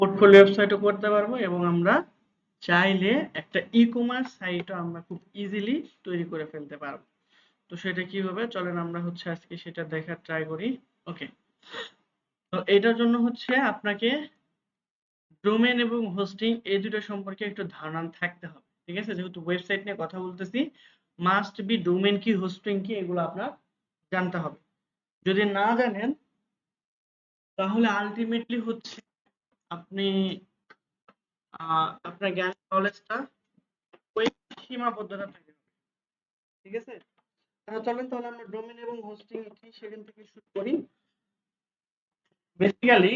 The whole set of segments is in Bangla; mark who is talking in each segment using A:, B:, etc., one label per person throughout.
A: পোর্টফোলিও ওয়েবসাইটও করতে পারবো এবং আমরা চাইলে একটা ই-কমার্স সাইটও আমরা খুব ইজিলি তৈরি করে ফেলতে পারবো। তো সেটা কিভাবে, চলেন আমরা হচ্ছে আজকে সেটা দেখার ট্রাই করি। ওকে, তো এটার জন্য হচ্ছে আপনাকে ডোমেন এবং হোস্টিং এই দুটো সম্পর্কে একটু ধারণা থাকতে হবে। ঠিক আছে, যেহেতু ওয়েবসাইট নিয়ে কথা বলতেছি, মাস্ট বি ডোমেন কি হোস্টিং কি এগুলো আপনার জানতে হবে। যদি না জানেন তাহলে আলটিমেটলি হচ্ছে আপনি আপনার জ্ঞান নলেজটা ওই সীমাবদ্ধতা তৈরি হবে। ঠিক আছে, চলেন তাহলে আমরা ডোমেন এবং হোস্টিং কি সেখান থেকে শুরু করি। বেসিক্যালি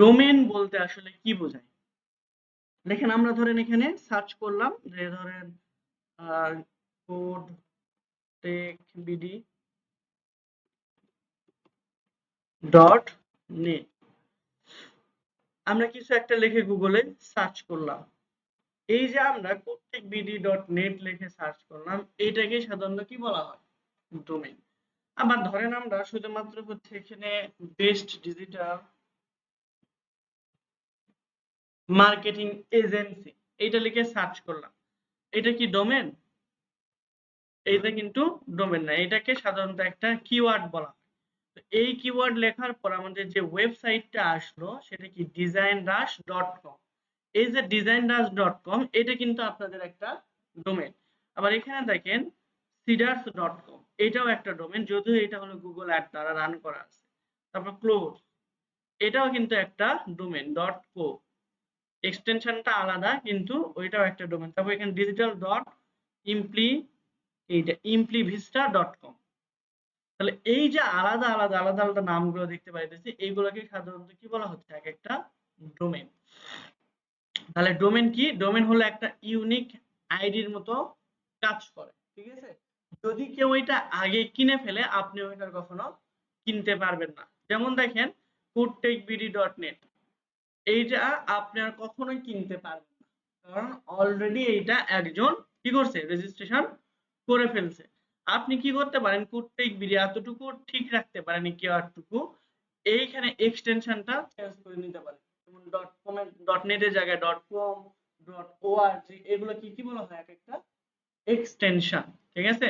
A: ডোমেন বলতে আসলে কি বোঝায়, দেখেন আমরা ধরেন এখানে সার্চ করলাম যে ধরেন code tech BD dot net, আমরা কিছু একটা লিখে গুগলে সার্চ করলাম। এই যে আমরা কোডটেক বিডি ডট নেট লিখে সার্চ করলাম, এইটাকে সাধারণত কি বলা হয়, ডোমেন। আবার ধরেন আমরা শুধুমাত্র হচ্ছে এখানে বেস্ট ডিজিটাল মার্কেটিং এজেন্সি এইটা লিখে সার্চ করলাম, এটা কি ডোমেন? এইটা কিন্তু ডোমেন না, এটাকে সাধারণত একটা কিওয়ার্ড বলা হয়। তো এই কিওয়ার্ড লেখার পর আমাদের যে ওয়েবসাইটটা আসলো সেটা কি designrush.com। এই যে designrush.com এটা কিন্তু আপনাদের একটা ডোমেন। আবার এখানে দেখেন seeders.com এটাও একটা ডোমেন, যদিও এটা হলো গুগল অ্যাড দ্বারা রান করা আছে। তারপর ক্লোজ এটাও কিন্তু একটা ডোমেন .co, এক্সটেনশনটা আলাদা কিন্তু ওইটাও একটা ডোমেন। তারপর এখানে ডিজিটাল ডট ইমপ্লি এইটা implivista.com। তাহলে এই যে আলাদা নামগুলো দেখতে পাইতেছি, এইগুলোকে সাধারণত কি বলা হচ্ছে, এক একটা ডোমেন। তাহলে ডোমেন কি, ডোমেন হলো একটা ইউনিক আইডির মতো কাজ করে। ঠিক আছে, যদি কেউ এটা আগে কিনে ফেলে আপনি ওইটার কখনো কিনতে পারবেন না। যেমন দেখেন coodtechbd.net, এইটা আপনি আর কখনোই কিনতে পারবেন না, কারণ অলরেডি এইটা একজন কি করছে, রেজিস্ট্রেশন করে ফেলছে। আপনি কি করতে পারেন, কোডটেক বিডি এতটুকু ঠিক রাখতে পারেন কিওয়ার্ডটুকু, এইখানে এক্সটেনশনটা চেঞ্জ করে নিতে পারেন। যেমন ডট কম এর ডট নেট এর জায়গায় ডট কম, ডট ওআরজি এগুলো কি কি বলা হয়, এক একটা এক্সটেনশন। ঠিক আছে,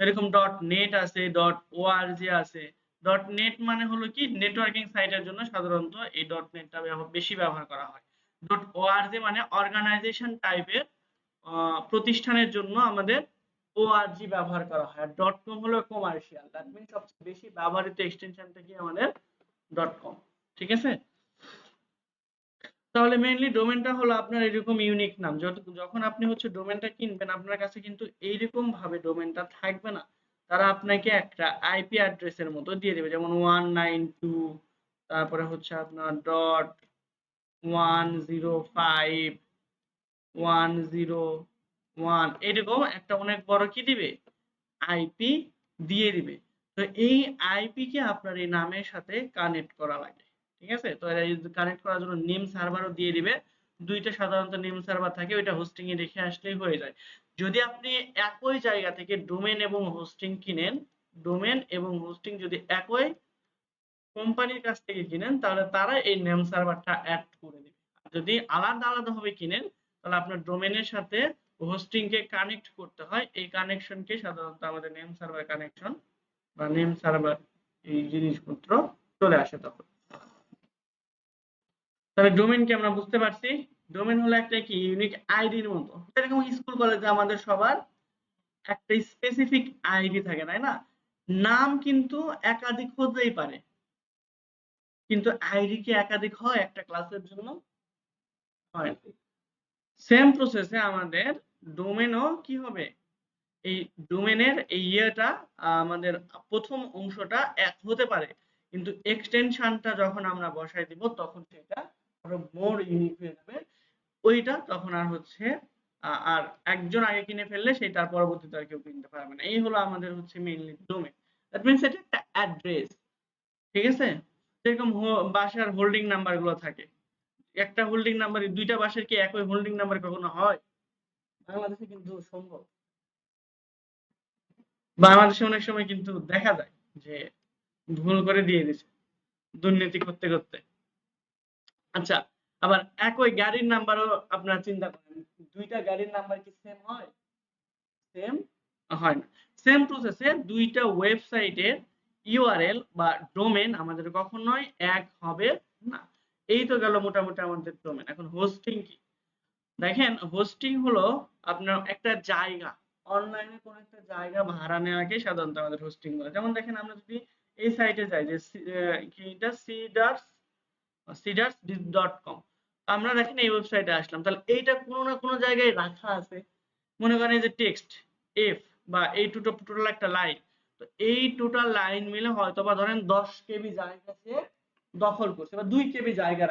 A: এরকম ডট নেট আছে, ডট ওআরজি আছে। ডট নেট মানে হলো কি নেটওয়ার্কিং সাইটের জন্য সাধারণত এই ডট নেটটা বেশি ব্যবহার করা হয়। ডট ওআরজি মানে অর্গানাইজেশন টাইপের প্রতিষ্ঠানের জন্য আমাদের ওআরজি ব্যবহার করা হয়। আর ডট কম হলো কমার্শিয়াল, দ্যাট মিন্স সবচেয়ে বেশি ব্যবহৃত এক্সটেনশনটা কি আমাদের ডট কম। ঠিক আছে, তাহলে মেইনলি ডোমেনটা হলো আপনার এরকম ইউনিক নাম। যখন আপনি হচ্ছে ডোমেনটা কিনবেন আপনার কাছে কিন্তু এইরকম ভাবে ডোমেনটা থাকবে না, তারা আপনাকে একটা আইপি অ্যাড্রেসের মতো দিয়ে দেবে, যেমন 192 তারপরে হচ্ছে আপনার ডট 105 101 এরকম একটা অনেক বড় কি দিবে, আইপি দিয়ে দিবে। তো এই আইপি কে আপনার এই নামের সাথে কানেক্ট করা লাগে। ঠিক আছে, তো এই কানেক্ট করার জন্য নেম সার্ভারও দিয়ে দিবে। দুইটা সাধারণত নেম সার্ভার থাকে, ওইটা হোস্টিং এ রেখে আসলেই হয়ে যায়। যদি আপনি একই জায়গা থেকে ডোমেন এবং হোস্টিং কিনেন, ডোমেন এবং হোস্টিং যদি একই কোম্পানির কাছ থেকে কিনেন তাহলে তারা এই নেম সার্ভারটা অ্যাড করে দিবে। যদি আলাদা ভাবে কিনেন তাহলে আপনার ডোমেনের সাথে হোস্টিং কে কানেক্ট করতে হয়, এই কানেকশনকে সাধারণত আমাদের নেম সার্ভার কানেকশন বা নেম সার্ভার এই জিনিসপত্র চলে আসে তখন। তাহলে ডোমেন কি আমরা বুঝতে পারছি, ডোমেন হলো একটা কি ইউনিক আইডির মতো, যেরকম স্কুল কলেজে আমাদের সবার একটা স্পেসিফিক আইডি থাকে, তাই না? নাম কিন্তু একাধিক হতেই পারে, কিন্তু আইডি কি একাধিক হয় একটা ক্লাসের জন্য? হয় না। সেম প্রসেসে আমাদের ডোমেনও কি হবে, এই ডোমেনের এই ইয়েটা আমাদের প্রথম অংশটা এক হতে পারে, কিন্তু এক্সটেনশনটা যখন আমরা বসাই দিব তখন সেটা আরো মোর ইউনিক হয়ে যাবে। ওইটা তখন আর হচ্ছে আর একজন আগে কিনে ফেললে সেটার পরবর্তীতে আর কেউ কিনতে পারবে না। এই হলো আমাদের হচ্ছে মেইনলি ডোমেন। দ্যাট মিন্স এটা একটা অ্যাড্রেস। ঠিক আছে, যেরকম বাসার হোল্ডিং নাম্বার গুলো থাকে, একটা হোল্ডিং নাম্বারে দুইটা বাসের কি একই হোল্ডিং নাম্বার কখনো হয়? বাংলাদেশে কিন্তু সম্ভব। বাংলাদেশে অনেক সময় কিন্তু দেখা যায় যে ভুল করে দিয়ে দিছে দুর্নীতি করতে করতে। আচ্ছা, আবার একই গাড়ির নাম্বারও আপনারা চিন্তা করেন, দুইটা গাড়ির নাম্বার কি সেম হয়? সেম হয় না। সেম প্রসেসে দুইটা ওয়েবসাইটের ইউআরএল বা ডোমেন আমাদের কখনোই এক হবে না। এই তো গেল মোটামুটি আমাদের ডোমেন। এখন হোস্টিং কি? দেখেন হোস্টিং হলো আপনার একটা জায়গা, অনলাইনে কোন একটা জায়গা ভাড়া নেওয়াকে সাধারণত আমাদের হোস্টিং বলে। যেমন দেখেন আমরা যদি এই সাইটে যাই যে কি এটা cedars.com, আমরা দেখেন এই ওয়েবসাইটে আসলাম, তাহলে এইটা কোনো না কোনো জায়গায় রাখা আছে। মনে করেন এই যে টেক্সট এফ বা এই টোটাল একটা লাইন, তো এই টোটাল লাইন মিলে হয়তো বা ধরেন 10 কেবি জায়গা সে দখল করছে বা 2 কেবি জায়গা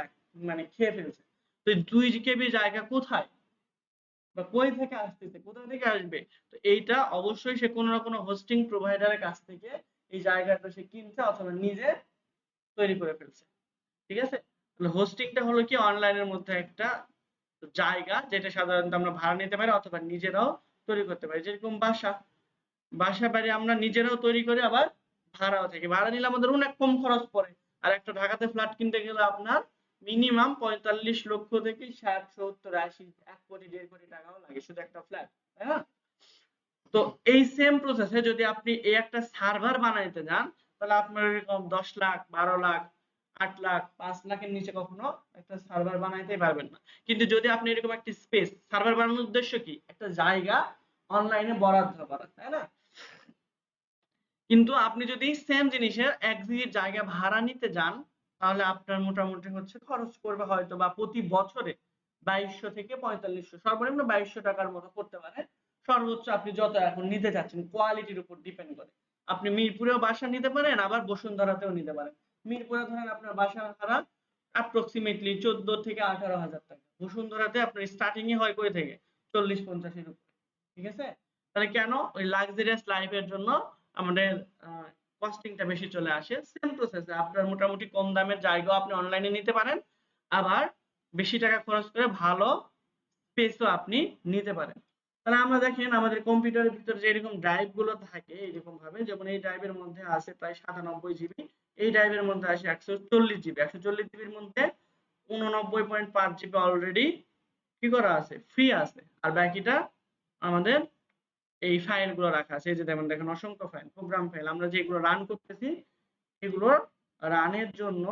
A: মানে খেয়ে ফেলছে। তো 2 কেবি জায়গা কোথায় বা কই থেকে আসতেছে, কোথা থেকে আসবে? তো এইটা অবশ্যই সে কোনো না কোনো হোস্টিং প্রোভাইডারের কাছ থেকে এই জায়গাটা সে কিনছে অথবা নিজে তৈরি করে ফেলছে। ঠিক আছে? তাহলে হোস্টিংটা হলো কি অনলাইনের মধ্যে একটা জায়গা যেটা সাধারণত আমরা ভাড়া নিতে পারি অথবা নিজেরাও তৈরি করতে পারি। যেরকম বাসা বাড়ি আমরা নিজেরাও তৈরি করি, আবার ভাড়াও থাকি। ভাড়া নিলে আমাদের অনেক কম খরচ পড়ে। আর একটা ঢাকাতে ফ্ল্যাট কিনতে গেলে আপনার মিনিমাম 45 লক্ষ থেকে 60, 70, 80, 1 কোটি 1.5 কোটি টাকাও লাগে শুধু একটা ফ্ল্যাট, তাই না? তো এই সেম প্রসেসে যদি আপনি এই একটা সার্ভার বানাইতে যান, তাহলে আপনার এরকম 10 লাখ, 12 লাখ, 8 লাখ, 5 লাখের নিচে কখনো একটা সার্ভার বানাইতেই পারবেন না। কিন্তু যদি আপনি এরকম একটা স্পেস, সার্ভার বানানোর উদ্দেশ্য কি? একটা জায়গা অনলাইনে বরাদ্দ করা, তাই না? কিন্তু আপনি যদি সেম জিনিসের একদিকে জায়গা ভাড়া নিতে যান, তাহলে আপনার মোটামুটি হচ্ছে খরচ পড়বে হয়তো বা প্রতি বছরে 2200 থেকে 4500, সর্বনিম্ন 2200 টাকার মতো পড়তে পারে। সর্বোচ্চ আপনি যত এখন নিতে চাচ্ছেন কোয়ালিটির উপর ডিপেন্ড করে। আপনি মিরপুরেও বাসা নিতে পারেন, আবার বসুন্ধরাতেও নিতে পারেন। মিরপুরে ধরেন আপনার বাসা ভাড়া অ্যাপ্রক্সিমেটলি 14 থেকে 18,000 টাকা। বসুন্ধরাতে আপনার স্টার্টিং এ হয় কই থেকে 40-50 এর উপরে। ঠিক আছে? তাহলে কেন? ওই লাক্সারিয়াস লাইফের জন্য আমাদের কস্টিংটা বেশি চলে আসে। সেম প্রসেসে আপনার মোটামুটি কম দামের জায়গাও আপনি অনলাইনে নিতে পারেন। আবার বেশি টাকা খরচ করে ভালো স্পেসও আপনি নিতে পারেন। তাহলে আমরা দেখেন আমাদের কম্পিউটারের ভিতরে যে এরকম ড্রাইভ গুলো থাকে এরকম ভাবে, যেমন এই ড্রাইভের মধ্যে আছে প্রায় 97 জিবি, এই ড্রাইভের মধ্যে আছে 140 জিবি। 140 জিবির মধ্যে 89.5 জিবি অলরেডি কি করা আছে, ফ্রি আছে। আর বাকিটা আমাদের এই ফাইল গুলো রাখা আছে। এই যে যেমন দেখেন অসংখ্য ফাইল, প্রোগ্রাম ফাইল আমরা যেগুলো রান করতেছি এগুলোর রানের জন্য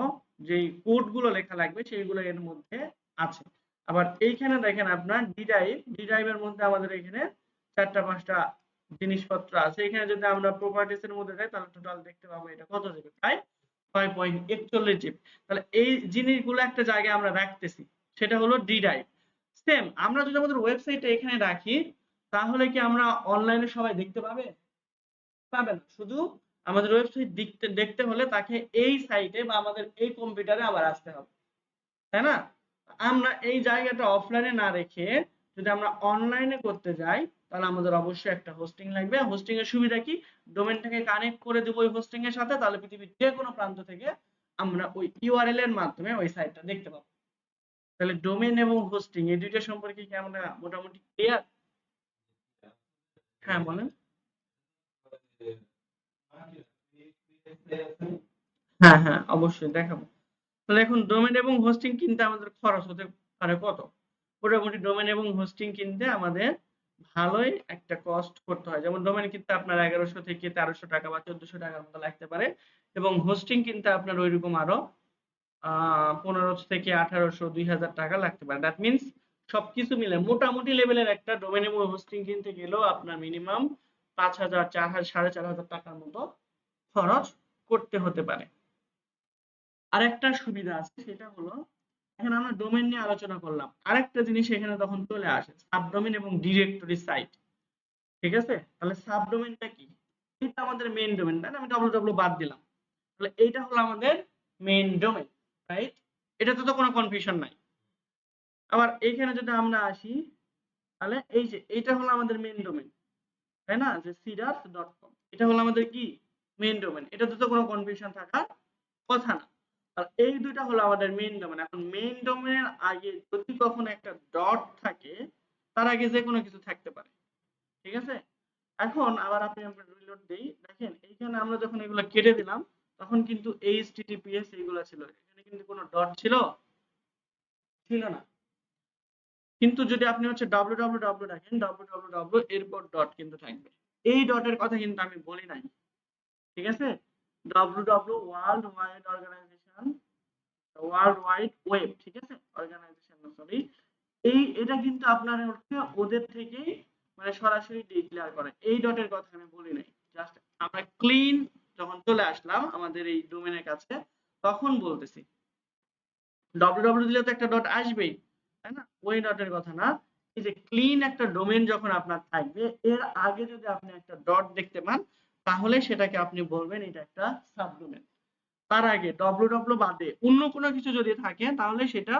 A: যেই কোড গুলো লেখা লাগবে সেইগুলো এর মধ্যে আছে। আবার এইখানে দেখেন আপনার ডি ড্রাইভের মধ্যে আমাদের এখানে 4টা 5টা জিনিসপত্র আছে। এখানে যদি আমরা প্রপার্টিস এর মধ্যে যাই তাহলে টোটাল দেখতে পাবো এটা কত জিবি, প্রায় 6.41 জিবি। তাহলে এই জিনিসগুলো একটা জায়গায় আমরা রাখতেছি, সেটা হলো ডি ড্রাইভ। সেম আমরা যদি আমাদের ওয়েবসাইটে এখানে রাখি, তাহলে কি আমরা অনলাইনে সবাই দেখতে পাবে? পাবে না। শুধু আমাদের ওয়েবসাইট দেখতে হলে তাকে এই সাইটে বা আমাদের এই কম্পিউটারে আবার আসতে হবে, তাই না? আমরা এই জায়গাটা অফলাইনে না রেখে যদি আমরা অনলাইনে করতে যাই, তাহলে আমাদের অবশ্যই একটা হোস্টিং লাগবে। হোস্টিং এর সুবিধা কি? ডোমেনটাকে কানেক্ট করে দেব ওই হোস্টিং এর সাথে, তাহলে পৃথিবীর যে কোনো প্রান্ত থেকে আমরা ওই ইউআরএল এর মাধ্যমে ওই সাইটটা দেখতে পাবো। তাহলে ডোমেন এবং হোস্টিং এই দুইটা সম্পর্কে কি আমরা মোটামুটি ক্লিয়ার? হ্যাঁ বলেন। হ্যাঁ হ্যাঁ অবশ্যই দেখাবো। তাহলে এখন ডোমেন এবং হোস্টিং কিনতে আমাদের খরচ হতে পারে কত? মোটামুটি ডোমেন এবং হোস্টিং কিনতে আমাদের ভালোই একটা কস্ট করতে হয়। যেমন ডোমেন কিনতে আপনার 1100 থেকে 1300 টাকা বা 1400 টাকার মতো লাগতে পারে, এবং হোস্টিং কিনতে আপনার ওইরকম আরো 1500 থেকে 1800 2000 টাকা লাগতে পারে। দ্যাট মিন্স সবকিছু মিলে মোটামুটি লেভেলের একটা ডোমেন এবং হোস্টিং কিনতে গেলেও আপনার মিনিমাম 5000, 4000, 4500 টাকার মতো খরচ করতে হতে পারে। আরেকটা সুবিধা আছে, সেটা হলো এখন আমরা ডোমেইন নিয়ে আলোচনা করলাম, আরেকটা জিনিস এখানে তখন চলে আসে, সাবডোমেইন এবং ডিরেক্টরি সাইট। ঠিক আছে? তাহলে সাবডোমেইনটা কি? এটা আমাদের মেইন ডোমেইন, তাই না? আমি www বাদ দিলাম। তাহলে এইটা হলো আমাদের মেইন ডোমেইন, রাইট? এটাতে তো কোনো কনফিউশন নাই। আবার এইখানে যদি আমরা আসি, তাহলে এই যে এইটা হলো আমাদের মেইন ডোমেইন, তাই না? যে cedars.com, এটা হলো আমাদের কি মেইন ডোমেইন। এটাতে তো কোনো কনফিউশন থাকার কথা না। আর এই দুইটা হলো আমাদের মেইন ডোমেইন। এখন মেইন ডোমেইনের আগে যদি কখনো একটা ডট থাকে, তার আগে যে কোনো কিছু থাকতে পারে। ঠিক আছে? এখন আবার আমরা রিলোড দেই, দেখেন এইখানে আমরা যখন এগুলো কেটে দিলাম, তখন কিন্তু এইচটিটিপিএস এইগুলা ছিল, এখানে কিন্তু কোনো ডট ছিল ছিল না। কিন্তু যদি আপনি হচ্ছে www রাখেন, www এরপর ডট কিন্তু থাকবে। এই ডটের কথা কিন্তু আমি বলি নাই, ঠিক আছে? www world wide organization, world wide web, ঠিক আছে, অর্গানাইজেশন সরি, এটা কিন্তু আপনার হচ্ছে ওদের থেকেই মানে সরাসরি ডিক্লেয়ার করে, এই ডটের কথা আমি বলি নাই। জাস্ট আমরা ক্লিন যখন চলে আসলাম আমাদের এই ডোমেনের কাছে তখন বলতেছি। www দিলে তো একটা ডট আসবেই, তাই না? ওই ডটের কথা না, এই যে ক্লিন একটা ডোমেন যখন আপনার থাকবে এর আগে যদি আপনি একটা ডট দেখতে পান তাহলে সেটাকে আপনি বলবেন এটা একটা সাবডোমেন। তার আগে www বাদে অন্য কোনো কিছু যদি থাকে তাহলে সেটা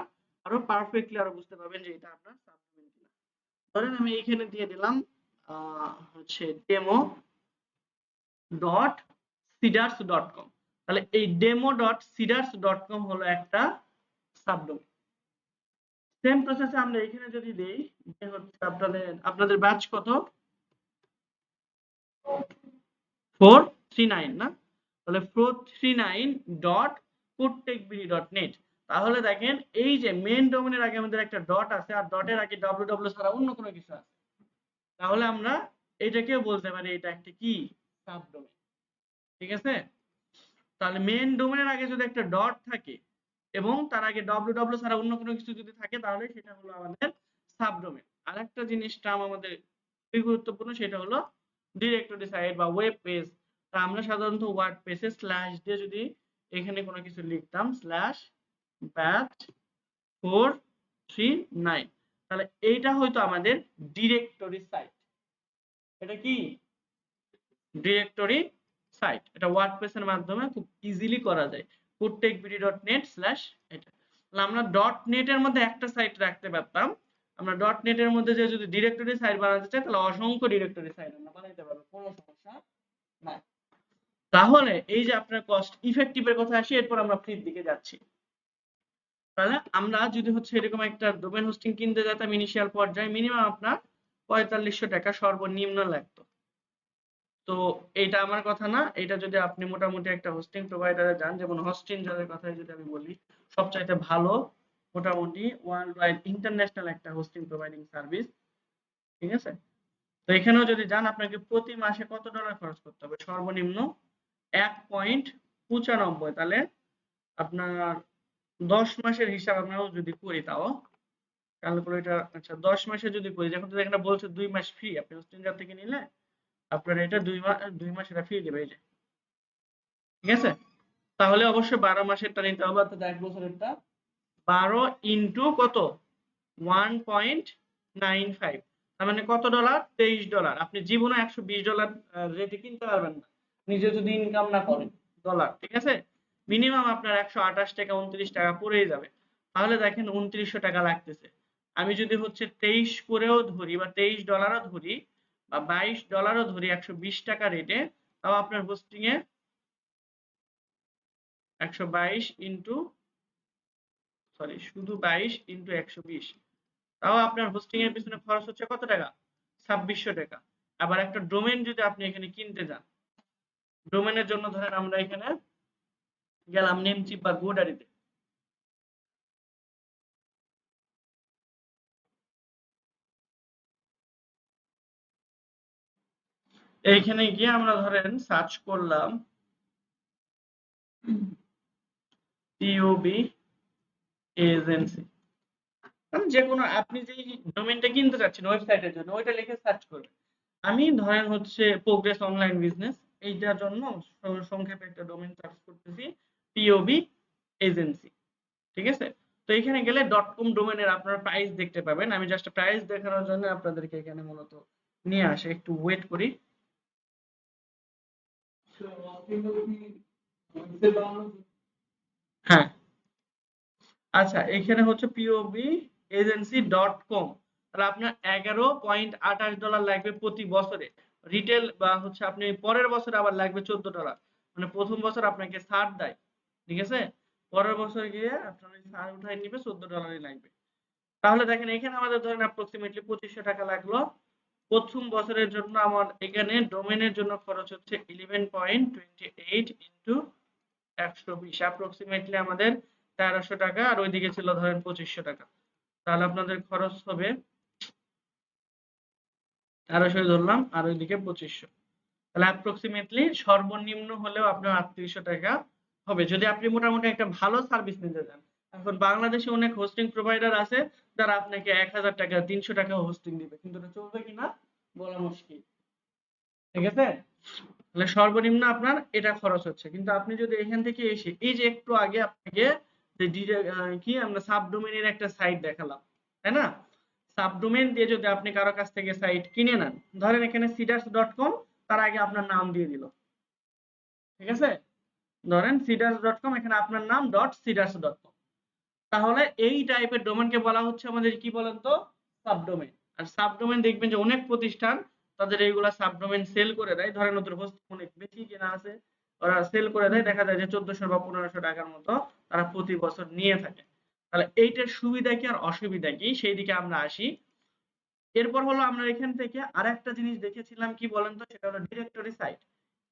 A: আরো পারফেক্টলি আরো বুঝতে পারবেন যে এটা আপনার সাবডোমেন কিনা। ধরেন আমি এখানে দিয়ে দিলাম হচ্ছে demo.seeders.com, তাহলে এই demo.seeders.com হলো একটা সাবডোমেন। সেম প্রসেসে আমরা এখানে যদি দেই যে হচ্ছে আপনাদের ব্যাচ কত 439 না, তাহলে 439.codetechbd.net, তাহলে দেখেন এই যে মেইন ডোমেনের আগে আমাদের একটা ডট আছে আর ডটের আগে www ছাড়া অন্য কোনো কিছু আছে, তাহলে আমরা এটাকেও বলতে পারি এটা একটা কি সাবডোমেন, ঠিক আছে? তাহলে মেইন ডোমেনের আগে যদি একটা ডট থাকে এবং তার আগে www ছাড়া অন্য কোনো কিছু যদি থাকে তাহলে সেটা হলো আমাদের সাবডোমেন। আরেকটা জিনিস টার্ম আমাদের খুবই গুরুত্বপূর্ণ, সেটা হলো ডিরেক্টরি সাইট বা ওয়েব পেজ। তা আমরা সাধারণত ওয়ার্ড পেজে স্ল্যাশ দিয়ে যদি এখানে কোনো কিছু লিখতাম স্ল্যাশ ব্যাচ 439, তাহলে এইটা হয়তো আমাদের ডিরেক্টরি সাইট। এটা কি ডিরেক্টরি সাইট, এটা ওয়ার্ডপ্রেসের মাধ্যমে খুব ইজিলি করা যায়। codetechbd.net স্ল্যাশ এটা, আমরা ডট নেট এর মধ্যে একটা সাইট রাখতে পারতাম, আমরা ডট নেট এর মধ্যে যে যদি ডিরেক্টরি সাইট বানাতে চাই তাহলে অসংখ্য ডিরেক্টরি সাইট আমরা বানাইতে পারবো, কোনো সমস্যা নাই। তাহলে এই যে আপনার কস্ট ইফেক্টিভ এর কথা আসি, এরপর আমরা ফ্রির দিকে যাচ্ছি। তাহলে আমরা যদি হচ্ছে এরকম একটা ডোমেন হোস্টিং কিনতে যেতাম ইনিশিয়াল পর্যায়ে মিনিমাম আপনার 4500 টাকা সর্বনিম্ন লাগতো। তো এটা আমার কথা না, এটা যদি আপনি মোটামুটি একটা হোস্টিং প্রোভাইডারে যান, যেমন হোস্টিং যাদের কথাই যদি আমি বলি সবচাইতে ভালো মোটামুটি ওয়ার্ল্ড ওয়াইড ইন্টারন্যাশনাল একটা হোস্টিং প্রোভাইডিং সার্ভিস, ঠিক আছে? তো এখানেও যদি যান আপনাকে প্রতি মাসে কত ডলার খরচ করতে হবে, সর্বনিম্ন 1.95, তাহলে আপনার 10 মাসের হিসাব আমরাও যদি করি তাও ক্যালকুলেটর, আচ্ছা 10 মাসে যদি করি, যখন এখানে বলছে 2 মাস ফ্রি, আপনি হোস্টিং থেকে নিলে আপনার এটা 2 মাস এটা ফ্রি দেবে, এই যে, ঠিক আছে? তাহলে অবশ্যই 12 মাসেরটা নিতে হবে, অর্থাৎ 1 বছরেরটা 12 ইনটু কত 1.95, তার মানে কত ডলার, $23। আপনি জীবনে $120 রেটে কিনতে পারবেন না নিজে যদি ইনকাম না করেন ডলার, ঠিক আছে? মিনিমাম আপনার 128 টাকা 29 টাকা পড়েই যাবে। তাহলে দেখেন 2900 টাকা লাগতেছে। আমি যদি হচ্ছে 23 করেও ধরি বা $23 ধরি বা $22 ধরি 120 টাকা রেটে, তাও আপনার হোস্টিং এ 122 ইনটু সরি শুধু 22 ইনটু 120, তাও আপনার হোস্টিং এর পিছনে খরচ হচ্ছে কত টাকা, 2600 টাকা। আবার একটা ডোমেন যদি আপনি এখানে কিনতে যান, ডোমেনের জন্য ধরেন আমরা এখানে গেলাম নেমচিপ বা গোডারিতে, এইখানে গিয়ে আমরা ধরেন সার্চ করলাম টিওবি এজেন্সি, যে কোনো আপনি যে ডোমেনটা কিনতে চাচ্ছেন ওয়েবসাইটের জন্য ওইটা লিখে সার্চ করবেন। আমি ধরেন হচ্ছে প্রোগ্রেস অনলাইন বিজনেস, এইটার জন্য সংক্ষেপে একটা ডোমেন সার্চ করতেছি টিওবি এজেন্সি, ঠিক আছে? তো এখানে গেলে .com ডোমেনের আপনারা প্রাইস দেখতে পাবেন। আমি জাস্ট প্রাইস দেখানোর জন্য আপনাদেরকে এখানে মূলত নিয়ে আসে, একটু ওয়েট করি। হ্যাঁ, আচ্ছা এখানে হচ্ছে pobagency.com, তাহলে আপনার $11.28 লাগবে প্রতি বছরে রিটেল, বা হচ্ছে আপনি পরের বছর আবার লাগবে $14, মানে প্রথম বছর আপনাকে ছাড় দেয়, ঠিক আছে? পরের বছর গিয়ে আপনার ছাড় উঠাই নিবে $14 লাগবে। তাহলে দেখেন এখানে আমাদের ধরেন অ্যাপ্রক্সিমেটলি 2500 টাকা লাগলো প্রথম বছরের জন্য। আমার এখানে ডোমেনের জন্য খরচ হচ্ছে 11.28 ইনটু 120, অ্যাপ্রক্সিমেটলি আমাদের 1300 টাকা, আর ওইদিকে ছিল ধরেন 2500 টাকা। তাহলে আপনাদের খরচ হবে 1300 ধরলাম আর ওইদিকে 2500, তাহলে অ্যাপ্রক্সিমেটলি সর্বনিম্ন হলেও আপনার 3800 টাকা হবে যদি আপনি মোটামুটি একটা ভালো সার্ভিস নিতে চান। এখন বাংলাদেশে অনেক হোস্টিং প্রোভাইডার আছে যারা আপনাকে 1000 টাকা 300 টাকা হোস্টিং দিবে, কিন্তু এটা চলবে কিনা বলা মুশকিল। ঠিক আছে, তাহলে সর্বনিম্ন আপনার এটা খরচ হচ্ছে। কিন্তু আপনি যদি এখান থেকে এসে এই যে একটু আগে আপনাকে কি আমরা সাবডোমেনের একটা সাইট দেখালাম, তাই না? সাবডোমেন দিয়ে যদি আপনি কারো কাছ থেকে সাইট কিনে নেন, ধরেন এখানে সিডার্স.কম, তার আগে আপনার নাম দিয়ে দিল, ঠিক আছে? ধরেন সিডার্স.কম, এখানে আপনার নাম .সিডার্স.কম, তাহলে এই টাইপের ডোমেনকে বলা হচ্ছে আমাদের কি বলেন তো, সাবডোমেন। আর সাবডোমেন দেখবেন যে অনেক প্রতিষ্ঠান তাদের এইগুলা সাবডোমেন সেল করে দেয়, ধরেন ওদের হোস্ট অনেক বেশি কেনা আছে, ওরা সেল করে দেয়, দেখা যায় যে 1400 বা 1500 টাকার মতো তারা প্রতি বছর নিয়ে থাকে। তাহলে এইটার সুবিধা কি আর অসুবিধা কি সেই দিকে আমরা আসি। এরপর হলো আমরা এখান থেকে আরেকটা জিনিস দেখেছিলাম কি বলেন তো, সেটা হলো ডিরেক্টরি সাইট।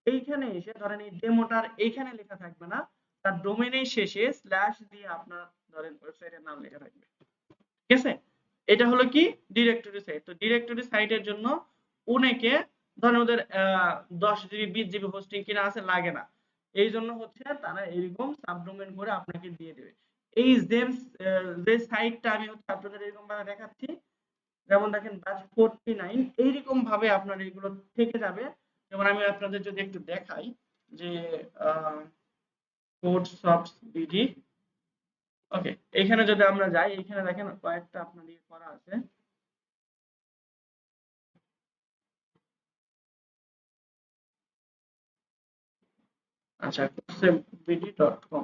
A: এইখানে এসে ধরেন এই ডেমোটার এইখানে লেখা থাকবে না, তার ডোমেনের শেষে স্ল্যাশ দিয়ে আপনার ধরেন ওয়েবসাইটের নাম লেখা থাকবে, ঠিক আছে? এটা হলো কি ডিরেক্টরি সাইট। তো ডিরেক্টরি সাইটের জন্য অনেকে ধরেন ওদের 10 জিবি 20 জিবি হোস্টিং কিনা আছে, লাগে না, এই জন্য হচ্ছে তারা এরকম সাবডোমেন করে আপনাকে দিয়ে দেবে। এই যে সাইটটা আমি হচ্ছে আপনাদের এরকম ভাবে দেখাচ্ছি, যেমন দেখেন ব্যাচ 49, এইরকম ভাবে আপনার এগুলো থেকে যাবে। যেমন আমি আপনাদের যদি একটু দেখাই যে কোডসফট বিডি, ওকে, এখানে যদি আমরা যাই, এখানে দেখেন কয়েকটা আপনার ইয়ে করা আছে। আচ্ছা, codsafeBD.com,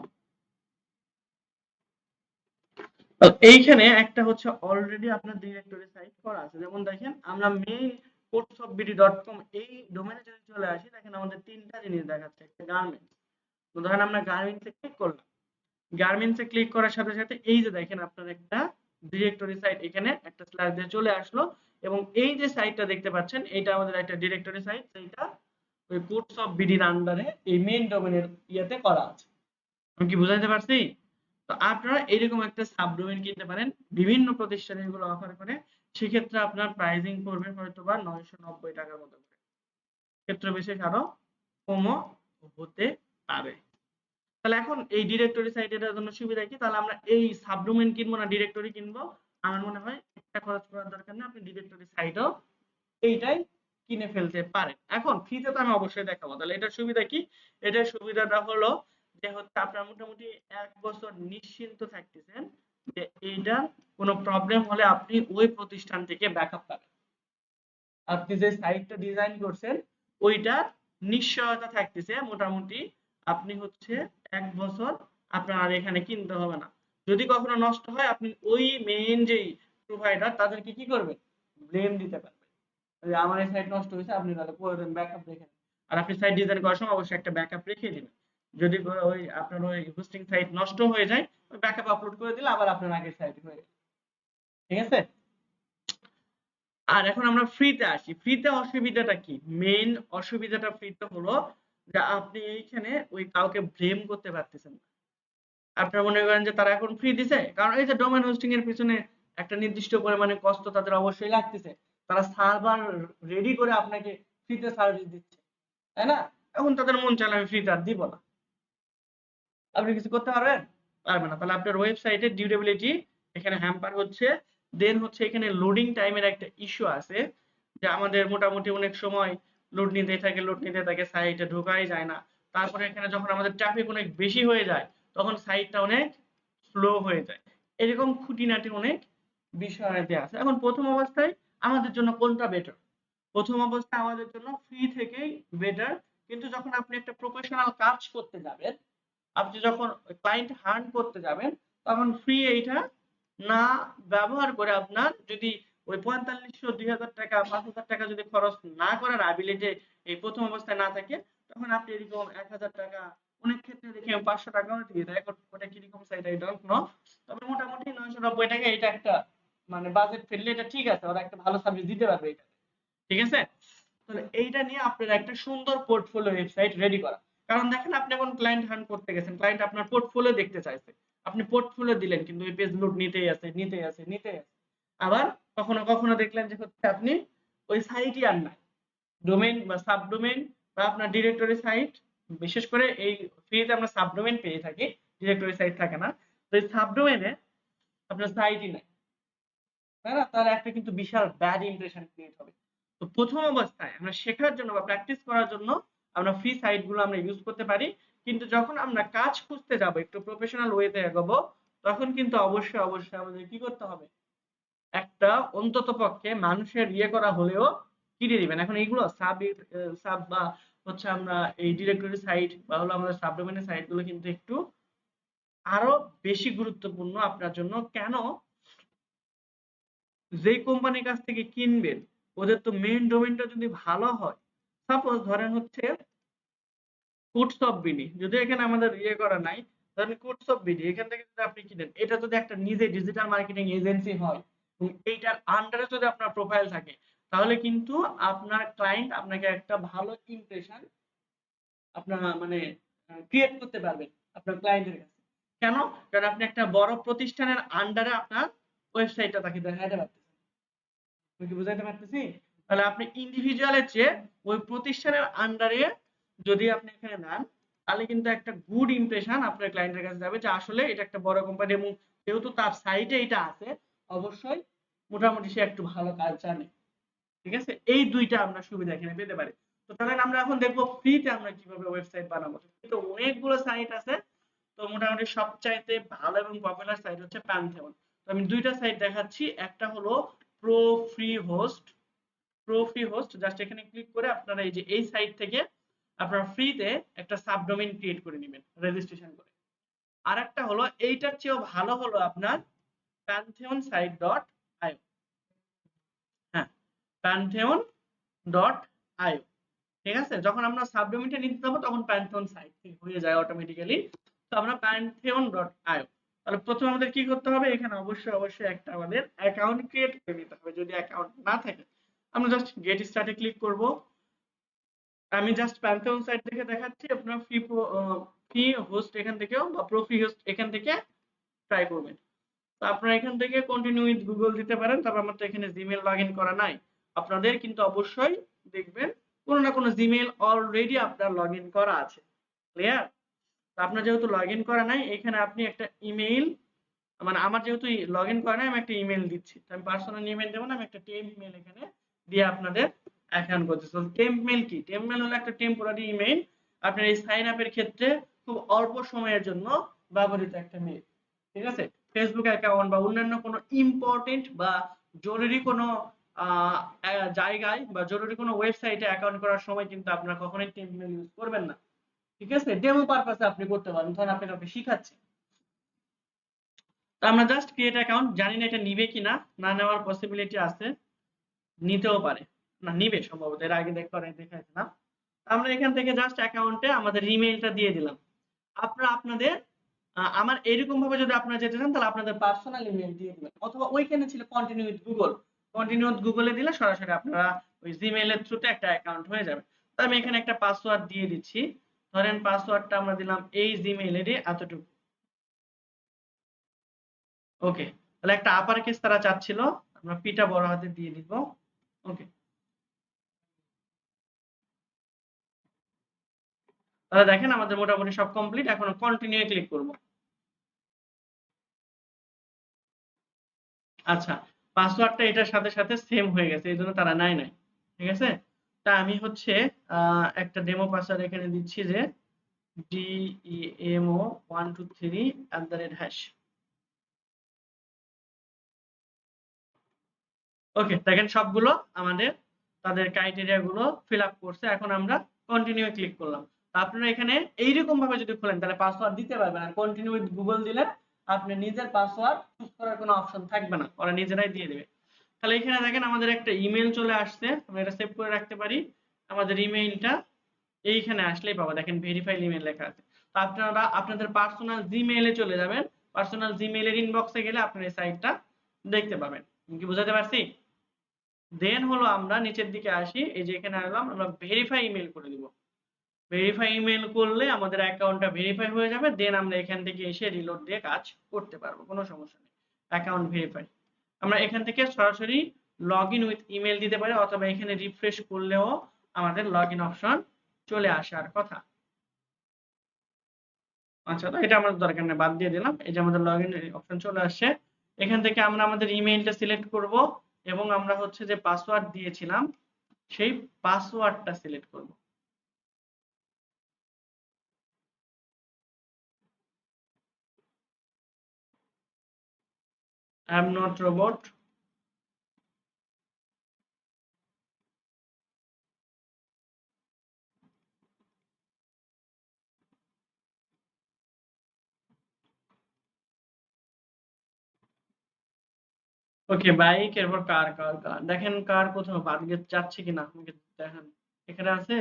A: এইখানে একটা হচ্ছে অলরেডি আপনার ডিরেক্টরি সাইট করা আছে। যেমন দেখেন আমরা মেইন codsafeBD.com এই ডোমেনে যদি চলে আসি, দেখেন আমাদের তিনটা জিনিস দেখাচ্ছে। একটা গার্মেন্টস, তো ধরেন আমরা গার্মেন্টসে ক্লিক করলাম, গার্মেন্টসে ক্লিক করার সাথে সাথে এই যে দেখেন আপনার একটা ডিরেক্টরি সাইট এখানে একটা স্ল্যাশ দিয়ে চলে আসলো, এবং এই যে সাইটটা দেখতে পাচ্ছেন এটা আমাদের একটা ডিরেক্টরি সাইট, সেইটা ওই codsafeBD-র আন্ডারে এই মেইন ডোমেনের ইয়েতে করা আছে। আমি কি বুঝাইতে পারছি? তো আপনারা এরকম একটা সাবডোমেন কিনতে পারেন, বিভিন্ন প্রতিষ্ঠান এগুলো অফার করে, সেক্ষেত্রে আপনার প্রাইসিং পড়বে হয়তোবা 990 টাকার মতো করে, ক্ষেত্র বিশেষ আরো কমও হতে পারে। তাহলে এখন এই ডিরেক্টরি সাইট এটার জন্য সুবিধা কি, তাহলে আমরা এই সাবডোমেন কিনবো না ডিরেক্টরি কিনবো? আমার মনে হয় একটা খরচ করার দরকার নেই, আপনি ডিরেক্টরি সাইটও এইটাই কিনে ফেলতে পারেন। এখন ফ্রিতে তো আমি অবশ্যই দেখাবো, তাহলে এটার সুবিধা কি? এটার সুবিধাটা হলো যে হচ্ছে আপনার মোটামুটি 1 বছর নিশ্চিন্ত থাকতেছেন যে এইটার কোনো প্রবলেম হলে আপনি ওই প্রতিষ্ঠান থেকে ব্যাকআপ পাবেন। আপনি যে সাইটটা ডিজাইন করছেন ওইটার নিশ্চয়তা থাকতেছে, মোটামুটি আপনি হচ্ছে 1 বছর আপনার আর এখানে কিনতে হবে না। যদি কখনো নষ্ট হয় আপনি ওই মেইন যেই প্রোভাইডার তাদেরকে কি করবেন, ব্লেম দিতে পারবেন যে আমার এই সাইট নষ্ট হয়েছে, আপনি তাহলে প্রয়োজন ব্যাকআপ রেখে নেন। আর আপনি সাইট ডিজাইন করার সময় অবশ্যই একটা ব্যাকআপ রেখে দিবেন। যদি ওই আপনার ওই হোস্টিং সাইট নষ্ট হয়ে যায়, ওই ব্যাকআপ আপলোড করে দিলে আবার আপনার আগের সাইট হয়ে গেল, ঠিক আছে? আর এখন আমরা ফ্রিতে আসি। ফ্রিতে অসুবিধাটা কি? মেইন অসুবিধাটা ফ্রিতে হলো যে আপনি এইখানে ওই কাউকে ব্লেম করতে পারতেছেন না। আপনারা মনে করেন যে তারা এখন ফ্রি দিছে, কারণ এই যে ডোমেইন হোস্টিং এর পিছনে একটা নির্দিষ্ট পরিমাণে কষ্ট তাদের অবশ্যই লাগতেছে। তারা সার্ভার রেডি করে আপনাকে ফ্রিতে সার্ভিস দিচ্ছে, তাই না? এখন তাদের মন চাইলে আমি ফ্রিতে আর দিব না। আপনি কিছু করতে পারবেন? পারবেন না। তাহলে আপনার ওয়েবসাইটের ডিউরেবিলিটি এখানে হ্যাম্পার হচ্ছে। দেন হচ্ছে এখানে লোডিং টাইমের একটা ইস্যু আছে, যে আমাদের মোটামুটি অনেক সময় লোড নিতে থাকে, সাইটে ঢোকাই যায় না। তারপরে এখানে যখন আমাদের ট্রাফিক অনেক বেশি হয়ে যায়, তখন সাইটটা অনেক স্লো হয়ে যায়। এরকম খুঁটিনাটি অনেক বিষয়াদি আছে। এখন প্রথম অবস্থায় আমাদের জন্য কোনটা বেটার? প্রথম অবস্থায় আমাদের জন্য ফ্রি থেকেই বেটার। কিন্তু যখন আপনি একটা প্রফেশনাল কাজ করতে যাবেন, আপনি যখন ক্লায়েন্ট হান্ট করতে যাবেন, তখন ফ্রি এইটা না ব্যবহার করে আপনার যদি ওই 4500 2000 টাকা 5000 টাকা যদি খরচ না করার অ্যাবিলিটি এই প্রথম অবস্থায় না থাকে, তখন আপনি এরকম 1000 টাকা, অনেক ক্ষেত্রে দেখি 500 টাকাও দিয়ে দেয়, ওটা কিরকম সাইট আই ডোন্ট নো, তবে মোটামুটি 990 টাকা এটা একটা মানে বাজেট ফ্রেন্ডলি, এটা ঠিক আছে, ওরা একটা ভালো সার্ভিস দিতে পারবে এটা, ঠিক আছে? তাহলে এইটা নিয়ে আপনার একটা সুন্দর পোর্টফোলিও ওয়েবসাইট রেডি করা। কারণ দেখেন আপনি এখন ক্লায়েন্ট হান্ট করতে গেছেন, ক্লায়েন্ট আপনার পোর্টফোলিও দেখতে চাইছে, আপনি পোর্টফোলিও দিলেন কিন্তু ওই পেজ লোড নিতেই আছে। আবার কখনো কখনো দেখলেন যে হচ্ছে আপনি ওই সাইটই আর নাই। ডোমেইন বা সাবডোমেইন বা আপনার ডিরেক্টরি সাইট, বিশেষ করে এই ফ্রিতে আমরা সাবডোমেইন পেয়ে থাকি, ডিরেক্টরি সাইট থাকে না। তো এই সাবডোমেইনে আপনার সাইটই নাই, তাই না? তাহলে একটা কিন্তু বিশাল ব্যাড ইমপ্রেশন ক্রিয়েট হবে। তো প্রথম অবস্থায় আমরা শেখার জন্য বা প্র্যাকটিস করার জন্য আমরা ফ্রি সাইট গুলো আমরা ইউজ করতে পারি। কিন্তু যখন আমরা কাজ খুঁজতে যাব, একটু প্রফেশনাল ওয়েতে এগোবো, তখন কিন্তু অবশ্যই আমাদের কি করতে হবে? একটা অন্ততপক্ষে মানুষের ইয়ে করা হলেও কি দিয়ে দিবেন। এখন এইগুলো সাব বা হচ্ছে আমরা এই ডিরেক্টরি সাইট বা হলো আমাদের সাবডোমেইনের সাইট গুলো কিন্তু একটু আরো বেশি গুরুত্বপূর্ণ আপনার জন্য। কেন? যেই কোম্পানির কাছ থেকে কিনবেন ওদের তো মেইন ডোমেইনটা যদি ভালো হয়, সাপোজ ধরেন হচ্ছে কোডস অফ বিডি, যদিও এখানে আমাদের ইয়ে করা নাই, ধরেন কোডস অফ বিডি এখান থেকে যদি আপনি কিনেন, এটা যদি একটা নিজে ডিজিটাল মার্কেটিং এজেন্সি হয় এবং এইটার আন্ডারে যদি আপনার প্রোফাইল থাকে, তাহলে কিন্তু আপনার ক্লায়েন্ট আপনাকে একটা ভালো ইমপ্রেশন আপনার মানে ক্রিয়েট করতে পারবেন আপনার ক্লায়েন্টের কাছে। কেন? কারণ আপনি একটা বড় প্রতিষ্ঠানের আন্ডারে আপনার ওয়েবসাইটটা তাকে দেখাতে পারতেছেন। আমি কি বুঝাইতে পারতেছি? তাহলে আপনি ইন্ডিভিজুয়ালের চেয়ে ওই প্রতিষ্ঠানের আন্ডারে যদি আপনি এখানে নেন, তাহলে কিন্তু একটা গুড ইমপ্রেশন আপনার ক্লায়েন্টের কাছে যাবে যে আসলে এটা একটা বড় কোম্পানি এবং যেহেতু তার সাইটে এটা আছে, অবশ্যই মোটামুটি সে একটু ভালো কাজ জানে। ঠিক আছে? এই দুইটা আমরা সুবিধা এখানে পেতে পারি। তো তাহলে আমরা এখন দেখবো ফ্রিতে আমরা কিভাবে ওয়েবসাইট বানাবো। তো অনেকগুলো সাইট আছে। তো মোটামুটি সবচাইতে ভালো এবং পপুলার সাইট হচ্ছে প্যান্থেয়ন। তো আমি দুইটা সাইট দেখাচ্ছি। একটা হলো প্রো ফ্রি হোস্ট। জাস্ট এখানে ক্লিক করে আপনারা এই যে এই সাইট থেকে আপনারা ফ্রিতে একটা সাবডোমেইন ক্রিয়েট করে নেবেন রেজিস্ট্রেশন করে। আরেকটা হলো এইটার চেয়েও ভালো হলো আপনার pantheonsite.io। হ্যাঁ, pantheon.io। ঠিক আছে? যখন আমরা সাবডোমেইনটা নিতে যাবো তখন প্যান্থিয়ন সাইট হয়ে যায় অটোমেটিক্যালি। তো আমরা pantheon.io। তাহলে প্রথমে আমাদের কি করতে হবে? এখানে অবশ্যই একটা আমাদের অ্যাকাউন্ট ক্রিয়েট করে নিতে হবে। যদি অ্যাকাউন্ট না থাকে, আমরা জাস্ট গেট স্টার্টে ক্লিক করব। আমি জাস্ট প্যান্থিয়ন সাইট থেকে দেখাচ্ছি। আপনারা ফ্রি হোস্ট এখান থেকেও বা প্রো ফ্রি হোস্ট এখান থেকে ট্রাই করবেন। তো আপনারা এখান থেকে কন্টিনিউ উইথ গুগল দিতে পারেন। তবে আমার তো এখানে জিমেইল লগইন করা নাই। আপনাদের কিন্তু অবশ্যই দেখবেন কোনো না কোনো জিমেইল অলরেডি আপনার লগইন করা আছে। ক্লিয়ার? তো আপনার যেহেতু লগইন করা নাই, এখানে আপনি একটা ইমেইল, মানে আমার যেহেতু লগইন করা নাই, আমি একটা ইমেইল দিচ্ছি। তো আমি পার্সোনাল ইমেইল দেব না, আমি একটা টেম্প মেইল এখানে দিয়ে আপনাদের অ্যাকাউন্ট করতেছি। তো টেম্প মেইল কি? টেম্প মেইল হলো একটা টেম্পোরারি ইমেইল। আপনার এই সাইন আপের ক্ষেত্রে খুব অল্প সময়ের জন্য ব্যবহৃত একটা মেইল। ঠিক আছে? ফেসবুক অ্যাকাউন্ট বা অন্যান্য কোনো ইম্পর্টেন্ট বা জরুরি কোনো জায়গায় বা জরুরি কোনো ওয়েবসাইটে অ্যাকাউন্ট করার সময় কিন্তু আপনারা কখনোই টেম্প মেইল ইউজ করবেন না। ঠিক আছে? ডেমো পারপাসে আপনি করতে পারেন। ধরেন আপনি কাউকে শিখাচ্ছেন। তো আমরা জাস্ট ক্রিয়েট অ্যাকাউন্ট, জানি না এটা নিবে কিনা, না নেওয়ার পসিবিলিটি আছে, নিতেও পারে, না নিবে সম্ভবত, এর আগে দেখাইছিলাম। আমরা এখান থেকে জাস্ট অ্যাকাউন্টে আমাদের ইমেইলটা দিয়ে দিলাম। আপনারা আপনাদের আমার এরকম ভাবে যদি আপনারা যেতে চান তাহলে আপনাদের পার্সোনাল ইমেইল দিয়ে দিবেন, অথবা ওইখানে ছিল কন্টিনিউ উইথ গুগল, দিলে সরাসরি আপনারা ওই জিমেইল এর থ্রুতে একটা অ্যাকাউন্ট হয়ে যাবে। তো আমি এখানে একটা পাসওয়ার্ড দিয়ে দিচ্ছি। ধরেন পাসওয়ার্ডটা আমরা দিলাম এই জিমেইলেরই এতটুকু। ওকে, তাহলে একটা আপার কেস তারা চাচ্ছিল, আমরা পিটা বড় হাতে দিয়ে দিব। ওকে, তাহলে দেখেন আমাদের মোটামুটি সব কমপ্লিট। এখন কন্টিনিউ ক্লিক করব। আচ্ছা, পাসওয়ার্ডটা এটার সাথে সাথে সেম হয়ে গেছে, এই জন্য তারা নাই। ঠিক আছে? তা আমি হচ্ছে একটা ডেমো পাসওয়ার্ড এখানে দিচ্ছি যে demo123 # ওকে, দেখেন সবগুলো আমাদের তাদের ক্রাইটেরিয়া গুলো ফিল আপ করছে। এখন আমরা কন্টিনিউ ক্লিক করলাম। আপনারা এখানে এইরকম ভাবে যদি খোলেন তাহলে পাসওয়ার্ড দিতে পারবেন। আর কন্টিনিউ উইথ গুগল দিলে আপনি নিজের পাসওয়ার্ড চুজ করার কোনো অপশন থাকবে না, ওরা নিজেরাই দিয়ে দেবে। তাহলে এখানে দেখেন আমাদের একটা ইমেল চলে আসছে, আমরা এটা সেভ করে রাখতে পারি। আমাদের ইমেইলটা এইখানে আসলেই পাবো, দেখেন ভেরিফাইড ইমেল লেখা আছে। তো আপনারা আপনাদের পার্সোনাল জিমেইলে চলে যাবেন, পার্সোনাল জিমেইলের ইনবক্সে গেলে আপনারা এই সাইটটা দেখতে পাবেন। আমি কি বুঝাতে পারছি? দেন হলো আমরা নিচের দিকে আসি, এই যে এখানে আসলাম, আমরা ভেরিফাই ইমেল করে দিব। ভেরিফাই ইমেল করলে আমাদের অ্যাকাউন্টটা ভেরিফাই হয়ে যাবে, দেন আমরা এখান থেকে এসে রিলোড দিয়ে কাজ করতে পারবো, কোনো সমস্যা নেই। অ্যাকাউন্ট ভেরিফাই আমরা এখান থেকে সরাসরি লগ ইন উইথ ইমেল দিতে পারি, অথবা এখানে রিফ্রেশ করলেও আমাদের লগ ইন অপশন চলে আসার কথা। আচ্ছা, তো এটা আমাদের দরকার নেই, বাদ দিয়ে দিলাম। এই যে আমাদের লগ ইন অপশন চলে আসছে। এখান থেকে আমরা আমাদের ইমেইলটা সিলেক্ট করব এবং আমরা হচ্ছে যে পাসওয়ার্ড দিয়েছিলাম সেই পাসওয়ার্ডটা সিলেক্ট করব। I am not robot. Okay, bike, এরপর কার কার কার দেখেন কার কোথাও বাদ যাচ্ছে কিনা আমাকে দেখেন। এখানে আছে।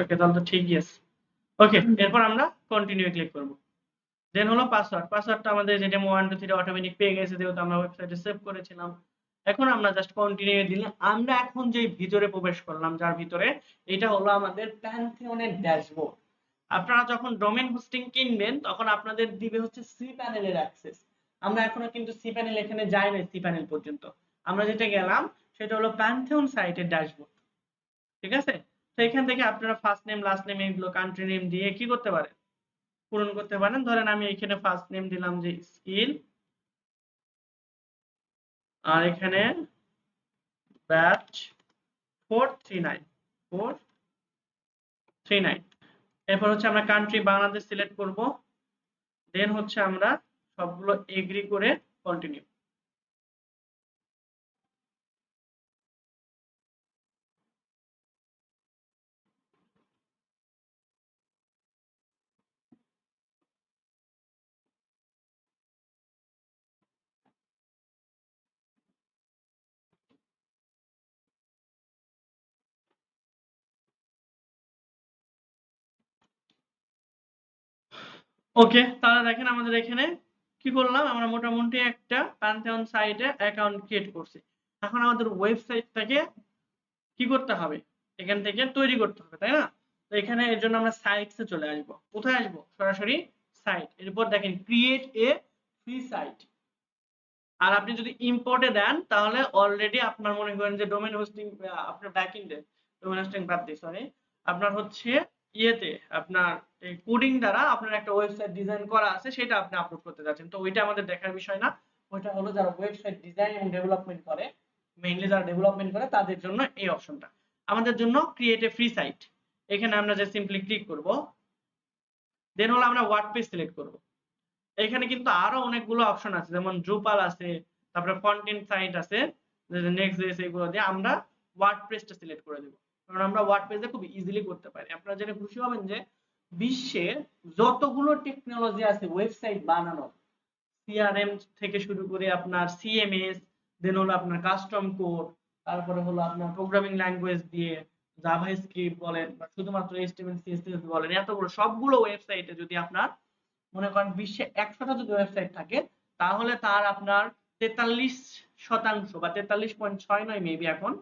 A: ওকে, তাহলে তো ঠিকই আছে। ওকে, এরপর আমরা কন্টিনিউ ক্লিক করব। দেন হলো পাসওয়ার্ড। পাসওয়ার্ডটা আমাদের যে ডেমো 1 2 3 অটোমেটিক পেয়ে গেছে, যেহেতু আমরা ওয়েবসাইটে সেভ করেছিলাম। এখন আমরা জাস্ট কন্টিনিউ দিলে আমরা এখন যে ভিতরে প্রবেশ করলাম, যার ভিতরে এটা হলো আমাদের প্যান্থিয়নের ড্যাশবোর্ড। আপনারা যখন ডোমেইন হোস্টিং কিনবেন তখন আপনাদের দিবে হচ্ছে সি প্যানেলের অ্যাক্সেস। আমরা এখনো কিন্তু সি প্যানেল এখানে যাই না, সি প্যানেল পর্যন্ত। আমরা যেটা গেলাম সেটা হলো প্যান্থিয়ন সাইটের ড্যাশবোর্ড। ঠিক আছে? তো এখান থেকে আপনারা ফার্স্ট নেম, লাস্ট নেম, এগুলো কান্ট্রি নেম দিয়ে কি করতে পারেন, পূরণ করতে পারেন। ধরেন আমি এখানে ফার্স্ট নেম দিলাম যে স্কিল, আর এখানে ব্যাচ 439 এরপর হচ্ছে আমরা কান্ট্রি বাংলাদেশ সিলেক্ট করব। দেন হচ্ছে আমরা সবগুলো এগ্রি করে কন্টিনিউ। ওকে, তাহলে দেখেন আমাদের এখানে কি করলাম, আমরা মোটামুটি একটা প্যান্থিয়ন সাইটে অ্যাকাউন্ট ক্রিয়েট করছি। এখন আমাদের ওয়েবসাইটটাকে কি করতে হবে, এখান থেকে তৈরি করতে হবে, তাই না? তো এখানে এর জন্য আমরা সাইটসে চলে আসব। কোথায় আসব? সরাসরি সাইট। এরপর দেখেন ক্রিয়েট এ ফ্রি সাইট। আর আপনি যদি ইম্পোর্টে দেন তাহলে অলরেডি আপনার মনে করেন যে ডোমেইন হোস্টিং, আপনার ব্যাকএন্ডে ডোমেইন হোস্টিং বাদ দিয়ে সরি, আপনার হচ্ছে ইয়েতে আপনার এই কোডিং দ্বারা আপনার একটা ওয়েবসাইট ডিজাইন করা আছে, সেটা আপনি আপলোড করতে যাচ্ছেন। তো ওইটা আমাদের দেখার বিষয় না। ওইটা হলো যারা ওয়েবসাইট ডিজাইন এবং ডেভেলপমেন্ট করে, মেইনলি যারা ডেভেলপমেন্ট করে তাদের জন্য এই অপশনটা। আমাদের জন্য ক্রিয়েট এ ফ্রি সাইট, এখানে আমরা যে সিম্পলি ক্লিক করব। দেন হলো আমরা ওয়ার্ডপ্রেস সিলেক্ট করব। এখানে কিন্তু আরো অনেকগুলো অপশন আছে, যেমন ড্রুপাল আছে, তারপরে কন্টেন্ট সাইট আছে, নেক্সট জেএস, এগুলো দিয়ে আমরা ওয়ার্ডপ্রেসটা সিলেক্ট করে দেব। কারণ আমরা ওয়ার্ডপ্রেসে খুব ইজিলি করতে পারি। আপনারা জেনে খুশি হবেন যে বিশ্বের যতগুলো টেকনোলজি আছে ওয়েবসাইট বানানোর, সিআরএম থেকে শুরু করে আপনার সিএমএস, দেন হলো আপনার কাস্টম কোড, তারপরে হলো আপনার প্রোগ্রামিং ল্যাঙ্গুয়েজ দিয়ে জাভাস্ক্রিপ্ট বলেন বা শুধুমাত্র এইচটিএমএল সিএসএস বলেন, এতগুলো সবগুলো ওয়েবসাইটে যদি আপনার মনে করেন বিশ্বে 100টা যদি ওয়েবসাইট থাকে, তাহলে তার আপনার 43% বা 43.69 মেবি এখন,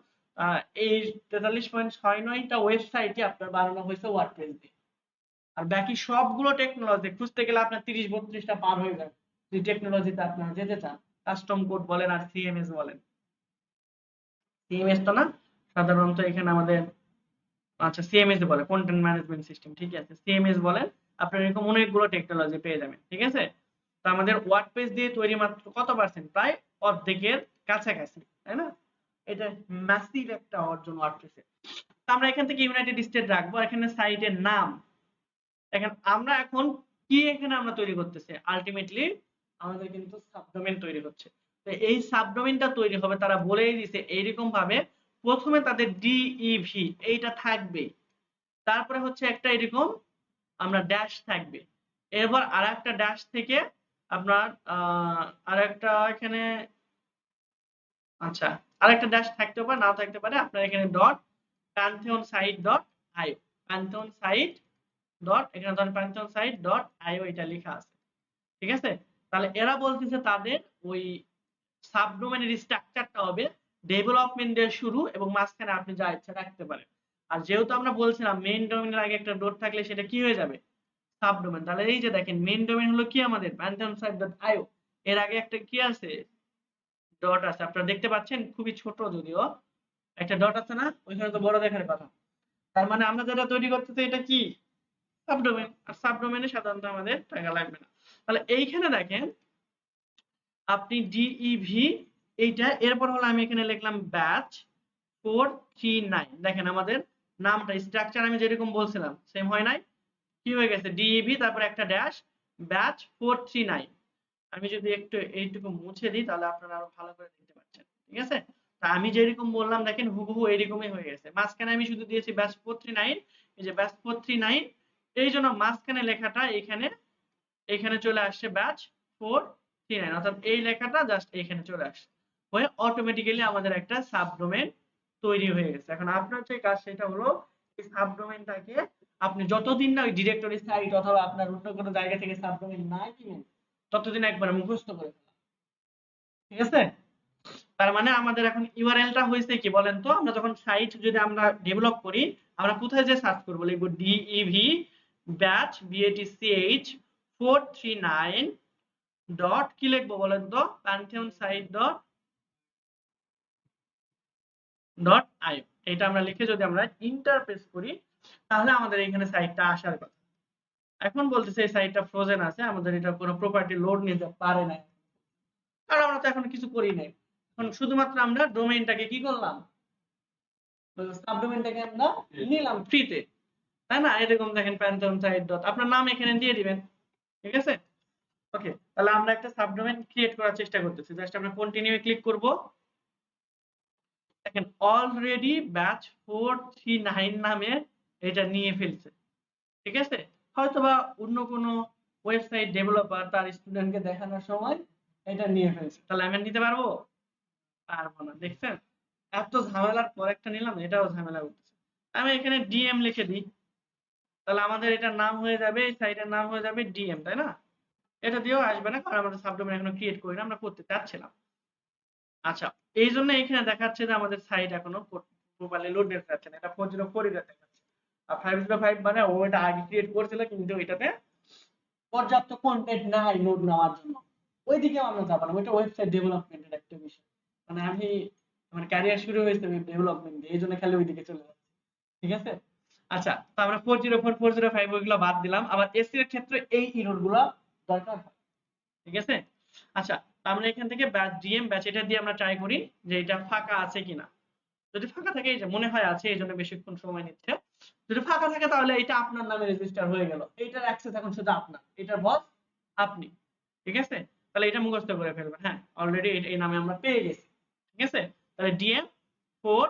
A: এই 43.69টা ওয়েবসাইটই আপনার বানানো হয়েছে ওয়ার্ডপ্রেস দিয়ে। আর বাকি সবগুলো টেকনোলজি খুঁজতে গেলে আপনার 30-32টা পার হয়ে যাবে যে টেকনোলজিতে আপনারা যেতে চান। কাস্টম কোড বলেন আর সিএমএস বলেন, সিএমএস তো না, সাধারণত এখানে আমাদের আচ্ছা সিএমএস বলে কন্টেন্ট ম্যানেজমেন্ট সিস্টেম, ঠিক আছে, সিএমএস বলেন। আপনারা এরকম অনেকগুলো টেকনোলজি পেয়ে যাবেন, ঠিক আছে। তো আমাদের ওয়ার্ডপ্রেস দিয়ে তৈরি মাত্র কত পার্সেন্ট, প্রায় অর্ধেকের কাছাকাছি, তাই না? এটা ম্যাসিভ একটা অর্জন ওয়ার্ডপ্রেসের। তো আমরা এখান থেকে ইউনাইটেড স্টেট রাখবো। এখানে সাইটের নাম, এখন আমরা এখন কি এখানে আমরা তৈরি করতেছি, আলটিমেটলি আমাদের কিন্তু সাবডোমেইন তৈরি হচ্ছে। তো এই সাবডোমেইনটা তৈরি হবে, তারা বলেই দিয়েছে এইরকম ভাবে, প্রথমে তাদের ডিইভি এইটা থাকবে, তারপরে হচ্ছে একটা এরকম আমরা ড্যাশ থাকবে, এরপর আরেকটা ড্যাশ থেকে আপনার আরেকটা এখানে, আচ্ছা, আরেকটা ড্যাশ থাকতে পারে নাও থাকতে পারে, আপনার এখানে ডট প্যান্থিয়ন সাইট ডট আইও, প্যান্থিয়ন সাইট ডট, এখানে ধরেন প্যান্থিয়ন সাইট ডট আইও এটা লেখা আছে, ঠিক আছে। তাহলে এরা বলতেছে তাদের ওই সাবডোমেনের স্ট্রাকচারটা হবে ডেভেলপমেন্ট দিয়ে শুরু এবং মাঝখানে আপনি যা ইচ্ছা রাখতে পারেন। আর যেহেতু আমরা বলছিলাম মেইন ডোমেনের আগে একটা ডট থাকলে সেটা কি হয়ে যাবে, সাবডোমেন। তাহলে এই যে দেখেন মেইন ডোমেন হলো কি আমাদের pantheon_site.io, এর আগে একটা কি আছে, ডট আছে, আপনারা দেখতে পাচ্ছেন, খুবই ছোট যদিও একটা ডট আছে না, ওইখানে তো বড় দেখার কথা। তার মানে আমরা যেটা তৈরি করতেছি এটা কি, সাবডোমেন। আর সাবডোমেনে সাধারণত আমাদের টাকা লাগবে না। তাহলে এইখানে দেখেন আপনি ডিইভি এইটা, এরপর হলো আমি এখানে লিখলাম ব্যাচ 439। দেখেন আমাদের নামটা স্ট্রাকচার আমি যেরকম বলছিলাম সেম হয় নাই, কি হয়ে গেছে, ডিইভি তারপর একটা ড্যাশ ব্যাচ 439। আমি যদি একটু এইটুকু মুছে দিই তাহলে আপনারা আরো ভালো করে দেখতে পাচ্ছেন, ঠিক আছে। তা আমি যেরকম বললাম দেখেন হুবহু এরকমই হয়ে গেছে। মাঝখানে আমি শুধু দিয়েছি ব্যাচ 439, এই যে ব্যাচ 439, এই জন্য মাঝখানে লেখাটা এখানে এখানে চলে আসছে ব্যাচ 439, অর্থাৎ এই লেখাটা জাস্ট এখানে চলে আসছে, হয়ে অটোমেটিক্যালি আমাদের একটা সাবডোমেন তৈরি হয়ে গেছে। এখন আপনার যে কাজ সেটা হলো এই সাবডোমেনটাকে আপনি যতদিন না ওই ডিরেক্টরি সাইট অথবা আপনার অন্য কোনো জায়গা থেকে সাবডোমেন না কিনেন ততদিন একবার মুখস্থ করে ফেলা, ঠিক আছে। তার মানে আমাদের এখন ইউআরএলটা হয়েছে কি বলেন তো, আমরা যখন সাইট যদি আমরা ডেভেলপ করি আমরা কোথায় যে সার্চ করব, লিখব ডিইভি ব্যাচ BATCH 439 ডট কি লিখবো বলেন তো, pantheon site ডট আইও। এটা আমরা লিখে যদি আমরা ইন্টারপ্রেস করি তাহলে আমাদের এখানে সাইটটা আসার কথা। এখন বলতেছে এই সাইটটা ফ্রোজেন আছে, আমাদের এটা কোনো প্রপার্টি লোড নিতে পারে না, কারণ আমরা তো এখন কিছু করি নাই। এখন শুধুমাত্র আমরা ডোমেইনটাকে কি করলাম, সাবডোমেইনটাকে আমরা নিলাম ফ্রিতে, তাই না। এরকম দেখেন pantheon site ডট, আপনার নাম এখানে দিয়ে দিবেন, ঠিক আছে। ওকে, তাহলে আমরা একটা সাবডোমেইন ক্রিয়েট করার চেষ্টা করতেছি। জাস্ট আমরা কন্টিনিউ ক্লিক করব। দেখেন অলরেডি ব্যাচ 439 নামে এটা নিয়ে ফেলছে, ঠিক আছে। হয়তোবা অন্য কোনো ওয়েবসাইট ডেভেলপার তার স্টুডেন্টকে দেখানোর সময় এটা নিয়ে ফেলছে, তাহলে আমি নিতে পারবো, পারবো না। দেখছেন এত ঝামেলার পর একটা নিলাম, এটাও ঝামেলা করতেছে। আমি এখানে ডিএম লিখে দিই, তাহলে আমাদের এটার নাম হয়ে যাবে, এই সাইটের নাম হয়ে যাবে ডিএম, তাই না। এটা দিয়েও আসবে না কারণ আমাদের সাবডোমেইন এখনো ক্রিয়েট করি না, আমরা করতে চাচ্ছিলাম। আচ্ছা, এই জন্য এখানে দেখাচ্ছে যে আমাদের সাইট এখনো প্রপারলি লোড দিতে পারছে না, এটা 404 এর দেখাচ্ছে। আর 505 মানে ও এটা আগে ক্রিয়েট করেছিল কিন্তু এটাতে পর্যাপ্ত কন্টেন্ট নাই লোড নেওয়ার জন্য, ওইদিকে আমরা যাবো না, ওইটা ওয়েবসাইট ডেভেলপমেন্টের একটা বিষয়। মানে আমি আমার ক্যারিয়ার শুরু হয়েছে ডেভেলপমেন্ট দিয়ে, এই জন্য খালি ওইদিকে চলে যাচ্ছি, ঠিক আছে। আচ্ছা, তো আমরা 404 405 ওইগুলো বাদ দিলাম, আবার এসি এর ক্ষেত্রে এই এরর গুলো দরকার হয়, ঠিক আছে। আচ্ছা, আমরা এখান থেকে ব্যাচ ডিএম ব্যাচ এটা দিয়ে আমরা ট্রাই করি যে এটা ফাঁকা আছে কিনা। যদি ফাঁকা থাকে, এই যে মনে হয় আছে, এই জন্য বেশিক্ষণ সময় নিচ্ছে। যদি ফাঁকা থাকে তাহলে এটা আপনার নামে রেজিস্টার হয়ে গেল, এইটার অ্যাক্সেস এখন শুধু আপনার, এটার বস আপনি, ঠিক আছে। তাহলে এটা মুখস্থ করে ফেলবেন, হ্যাঁ অলরেডি এই নামে আমরা পেয়ে গেছি, ঠিক আছে। তাহলে ডিএম 4,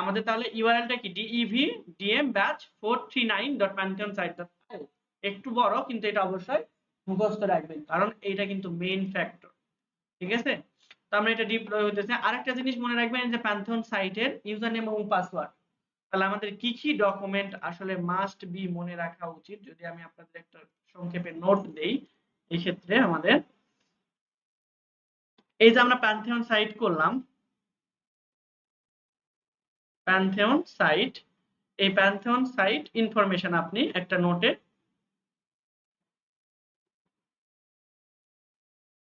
A: আমাদের তাহলে ইউআরএলটা কি ডিইভি ডিএম ব্যাচ 439.pantheonsite.io, একটু বড় কিন্তু এটা অবশ্যই মুখস্থ রাখবেন কারণ এইটা কিন্তু মেইন ফ্যাক্টর, ঠিক আছে। তো আমরা এটা ডিপ্লয় হইতেছে। আরেকটা জিনিস মনে রাখবেন যে প্যান্থন সাইটের ইউজার নেম এবং পাসওয়ার্ড, তাহলে আমাদের কি কি ডকুমেন্ট আসলে মাস্ট বি মনে রাখা উচিত, যদি আমি আপনাদের একটা সংক্ষেপে নোট দেই। এই ক্ষেত্রে আমাদের এই যে আমরা প্যান্থিয়ন সাইট করলাম, প্যান্থিয়ন সাইট, এই প্যান্থিয়ন সাইট ইনফরমেশন আপনি একটা নোটে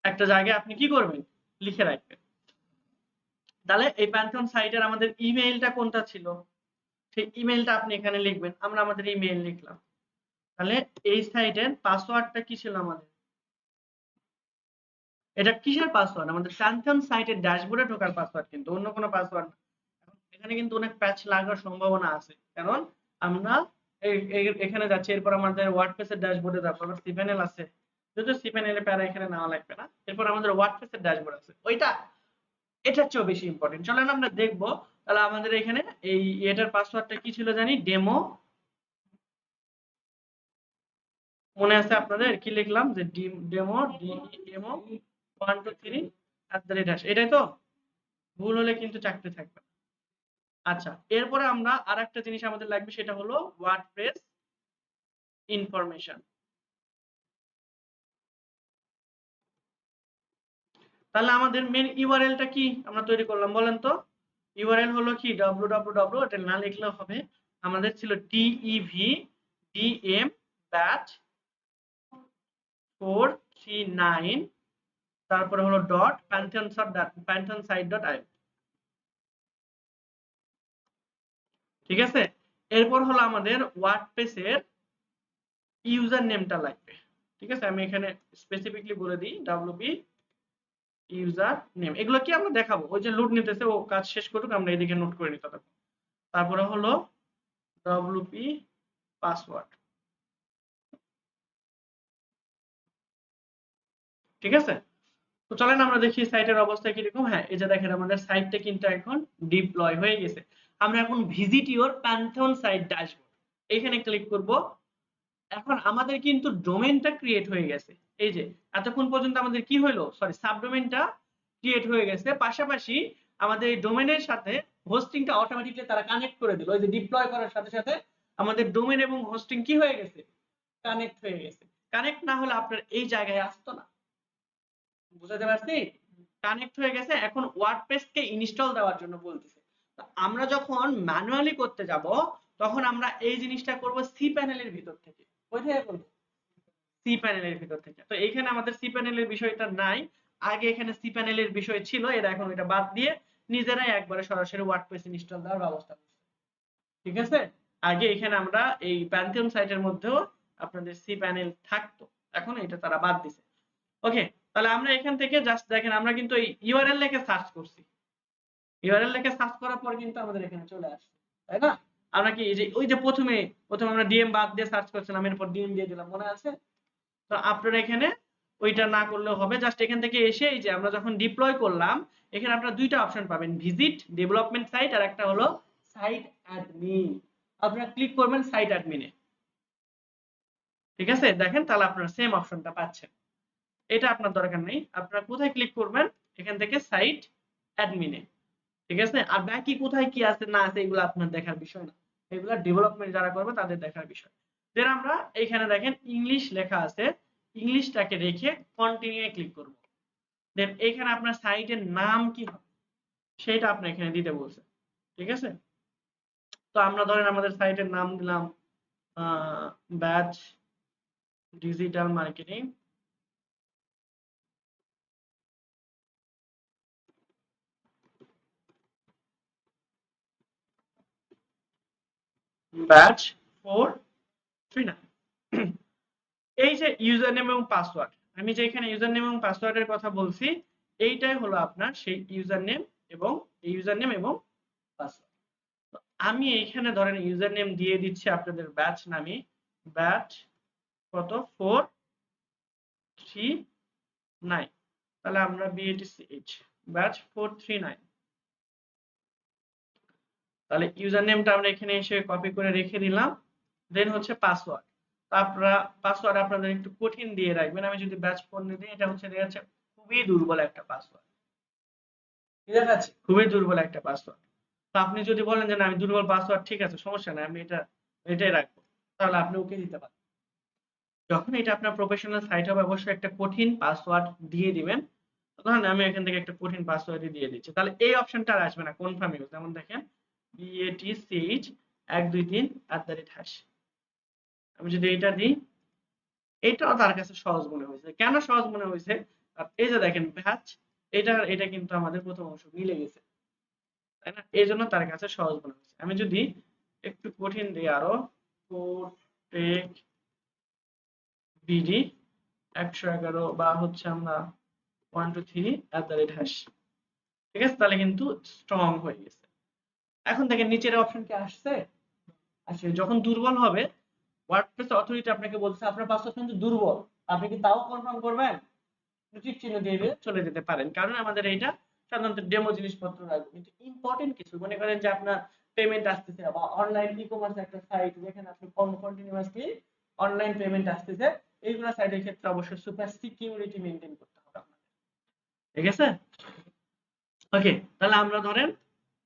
A: একটা জায়গায় আপনি কি করবেন, লিখে রাখবেন। তাহলে এই প্যান্থিয়ন সাইটের আমাদের ইমেইলটা কোনটা ছিল, সেই ইমেইলটা আপনি এখানে লিখবেন। আমরা আমাদের ইমেইল লিখলাম। তাহলে এই সাইটের পাসওয়ার্ডটা কি ছিল আমাদের, এটা কিসের পাসওয়ার্ড, আমাদের প্যান্থিয়ন সাইটের ড্যাশবোর্ডে ঢোকার পাসওয়ার্ড, কিন্তু অন্য কোনো পাসওয়ার্ড না। এখানে কিন্তু অনেক প্যাচ লাগার সম্ভাবনা আছে, কারণ আমরা এখানে যাচ্ছি, এরপর আমাদের ওয়ার্ডপ্রেসের ড্যাশবোর্ডে যাবো, আবার cpanel আছে, যদিও cpanel এর প্যারা এখানে নেওয়া লাগবে না। এরপর আমাদের ওয়ার্ডপ্রেসের ড্যাশবোর্ড আছে, ওইটা এটার চেয়েও বেশি ইম্পর্টেন্ট, চলেন আমরা দেখবো। তাহলে আমাদের এখানে এই এটার পাসওয়ার্ডটা কি ছিল জানি, ডেমো, মনে আছে আপনাদের কি লিখলাম যে ডেমো ডেমো 1 2 3 এটাই তো, ভুল হলে কিন্তু চাকরি থাকবে। আচ্ছা, এরপরে আমরা আরেকটা জিনিস আমাদের লাগবে, সেটা হলো ওয়ার্ডপ্রেস ইনফরমেশন। তাহলে আমাদের মেন ইউআরএলটা কি আমরা তৈরি করলাম বলেন তো, ইউআরএল হলো কি www, এটা না লিখলেও হবে। আমাদের ছিল dev batch 439, তারপরে হলো ডট pantheonsite.io, ঠিক আছে। এরপর হলো আমাদের ওয়ার্ডপ্রেসের ইউজার নেমটা লাগবে, ঠিক আছে। আমি এখানে স্পেসিফিকলি বলে দিই wp ইউজার নেম, এগুলো কি আমরা দেখাবো, ওই যে লোড নিতেছে, ও কাজ শেষ করুক, আমরা এদিকে নোট করে নিতে হবে। তারপরে হলো wp পাসওয়ার্ড, ঠিক আছে। তো চলেন আমরা দেখি সাইটের অবস্থা কিরকম। হ্যাঁ, এই যে দেখেন আমাদের সাইটটা কিন্তু এখন ডিপ্লয় হয়ে গেছে। আমরা এখন ভিজিট ইওর প্যান্থন সাইট ড্যাশবোর্ড এখানে ক্লিক করব। এখন আমাদের কিন্তু ডোমেইনটা ক্রিয়েট হয়ে গেছে। এই যে এতক্ষণ পর্যন্ত আমাদের কি হলো, সরি, সাবডোমেইনটা ক্রিয়েট হয়ে গেছে, পাশাপাশি আমাদের এই ডোমেইনের সাথে হোস্টিংটা অটোমেটিক্যালি তারা কানেক্ট করে দিল। ওই যে ডিপ্লয় করার সাথে সাথে আমাদের ডোমেইন এবং হোস্টিং কি হয়ে গেছে, কানেক্ট হয়ে গেছে। কানেক্ট না হলে আপনার এই জায়গায় আসতো না, বুঝাতে পারছি? কানেক্ট হয়ে গেছে। এখন ওয়ার্ডপ্রেসকে ইনস্টল দেওয়ার জন্য বলতেছে। আমরা যখন ম্যানুয়ালি করতে যাব তখন আমরা এই জিনিসটা করব সি প্যানেলের ভিতর থেকে। কোথা থেকে করব? সি প্যানেলের ভিতর থেকে। তো এখানে আমাদের সি প্যানেলের বিষয়টা নাই, আগে এখানে সি প্যানেলের বিষয় ছিল, এরা এখন ওইটা বাদ দিয়ে নিজেরাই একবারে সরাসরি ওয়ার্ডপ্রেস ইনস্টল দেওয়ার ব্যবস্থা করছে, ঠিক আছে। আগে এখানে আমরা এই প্যান্থিয়ন সাইটের মধ্যেও আপনাদের সি প্যানেল থাকতো, এখন এটা তারা বাদ দিছে। ওকে, তাহলে আমরা এখান থেকে জাস্ট দেখেন আমরা কিন্তু এই ইউআরএল লিখে সার্চ করছি, ইউআরএল লিখে সার্চ করার পর কিন্তু আমাদের এখানে চলে আসছে, তাই না? আমরা কি এই যে ওই যে প্রথমে আমরা ডিএম বাদ দিয়ে সার্চ করছিলাম, এরপর ডিএম দিয়ে দিলাম, মনে আছে? তো আপনারা এখানে ওইটা না করলেও হবে, জাস্ট এখান থেকে এসে এই যে আমরা যখন ডিপ্লয় করলাম এখানে আপনারা দুইটা অপশন পাবেন, ভিজিট ডেভেলপমেন্ট সাইট আর একটা হলো সাইট অ্যাডমিন। আপনারা ক্লিক করবেন সাইট অ্যাডমিনে, ঠিক আছে। দেখেন তাহলে আপনারা সেম অপশনটা পাচ্ছেন। এটা আপনার দরকার নেই, আপনারা কোথায় ক্লিক করবেন, এখান থেকে সাইট অ্যাডমিনে, ঠিক আছে। আর বাকি কোথায় কি আছে না আছে এগুলো আপনার দেখার বিষয় না, এগুলো ডেভেলপমেন্ট যারা করবে তাদের দেখার বিষয়। দেন আমরা এখানে দেখেন ইংলিশ লেখা আছে, ইংলিশটাকে রেখে কন্টিনিউ ক্লিক করব। দেন এখানে আপনার সাইটের নাম কি হবে সেটা আপনি এখানে দিতে বলছে, ঠিক আছে। তো আমরা ধরেন আমাদের সাইটের নাম দিলাম ব্যাচ ডিজিটাল মার্কেটিং, ব্যাচ 439। এই যে ইউজার নেম এবং পাসওয়ার্ড, আমি যে এখানে ইউজার নেম এবং পাসওয়ার্ডের কথা বলছি, এইটাই হলো আপনার সেই ইউজার নেম এবং পাসওয়ার্ড। তো আমি এইখানে ধরেন ইউজার নেম দিয়ে দিচ্ছি আপনাদের ব্যাচ নামে, ব্যাচ কত 439, তাহলে আমরা BATCH ব্যাচ 439, তাহলে ইউজার নেমটা আমরা এখানে এসে কপি করে রেখে দিলাম। দেন হচ্ছে পাসওয়ার্ড, আপনারা পাসওয়ার্ড আপনাদের একটু কঠিন দিয়ে রাখবেন। আমি যদি ব্যাচ 4 দিই, এটা হচ্ছে দেখা যাচ্ছে খুবই দুর্বল একটা পাসওয়ার্ড, ঠিক আছে, খুবই দুর্বল একটা পাসওয়ার্ড। তো আপনি যদি বলেন যে না আমি দুর্বল পাসওয়ার্ড, ঠিক আছে, সমস্যা নাই, আমি এটাই রাখবো, তাহলে আপনি ওকে দিতে পারেন। যখন এটা আপনার প্রফেশনাল সাইট হবে অবশ্যই একটা কঠিন পাসওয়ার্ড দিয়ে দিবেন। ধরেন আমি এখান থেকে একটা কঠিন পাসওয়ার্ডই দিয়ে দিচ্ছি, তাহলে এই অপশনটা আর আসবে না, কনফার্ম ইউজ। যেমন দেখেন BATCH 123 # আমি যদি এটা দিই, এটাও তার কাছে সহজ মনে হয়েছে। কেন সহজ মনে হয়েছে? এই যে দেখেন ব্যাচ, এটা কিন্তু আমাদের প্রথম অংশ মিলে গেছে, তাই না? এই জন্য তার কাছে সহজ মনে হয়েছে। আমি যদি একটু কঠিন দিই আরো, কোটেক বিডি 111 বা হচ্ছে আমরা 123 # ঠিক আছে, তাহলে কিন্তু স্ট্রং হয়ে গেছে। এখন দেখেন নিচের অপশন কি আসছে? আসলে যখন দুর্বল হবে, ওয়ার্ডপ্রেস অথরিটি আপনাকে বলছে আপনার পাসওয়ার্ড কিন্তু দুর্বল, আপনি কি তাও কনফার্ম করবেন? টিক চিহ্ন দিয়ে চলে যেতে পারেন, কারণ আমাদের এইটা সাধারণত ডেমো জিনিসপত্র রাখবে। কিন্তু ইম্পর্টেন্ট কিছু মনে করেন যে আপনার পেমেন্ট আসতেছে বা অনলাইন ই-কমার্স একটা সাইট যেখানে আপনি কন্টিনিউয়াসলি অনলাইন পেমেন্ট আসতেছে, এইগুলো সাইটের ক্ষেত্রে অবশ্যই সুপার সিকিউরিটি মেইনটেইন করতে হবে আপনাদের, ঠিক আছে। ওকে, তাহলে আমরা ধরেন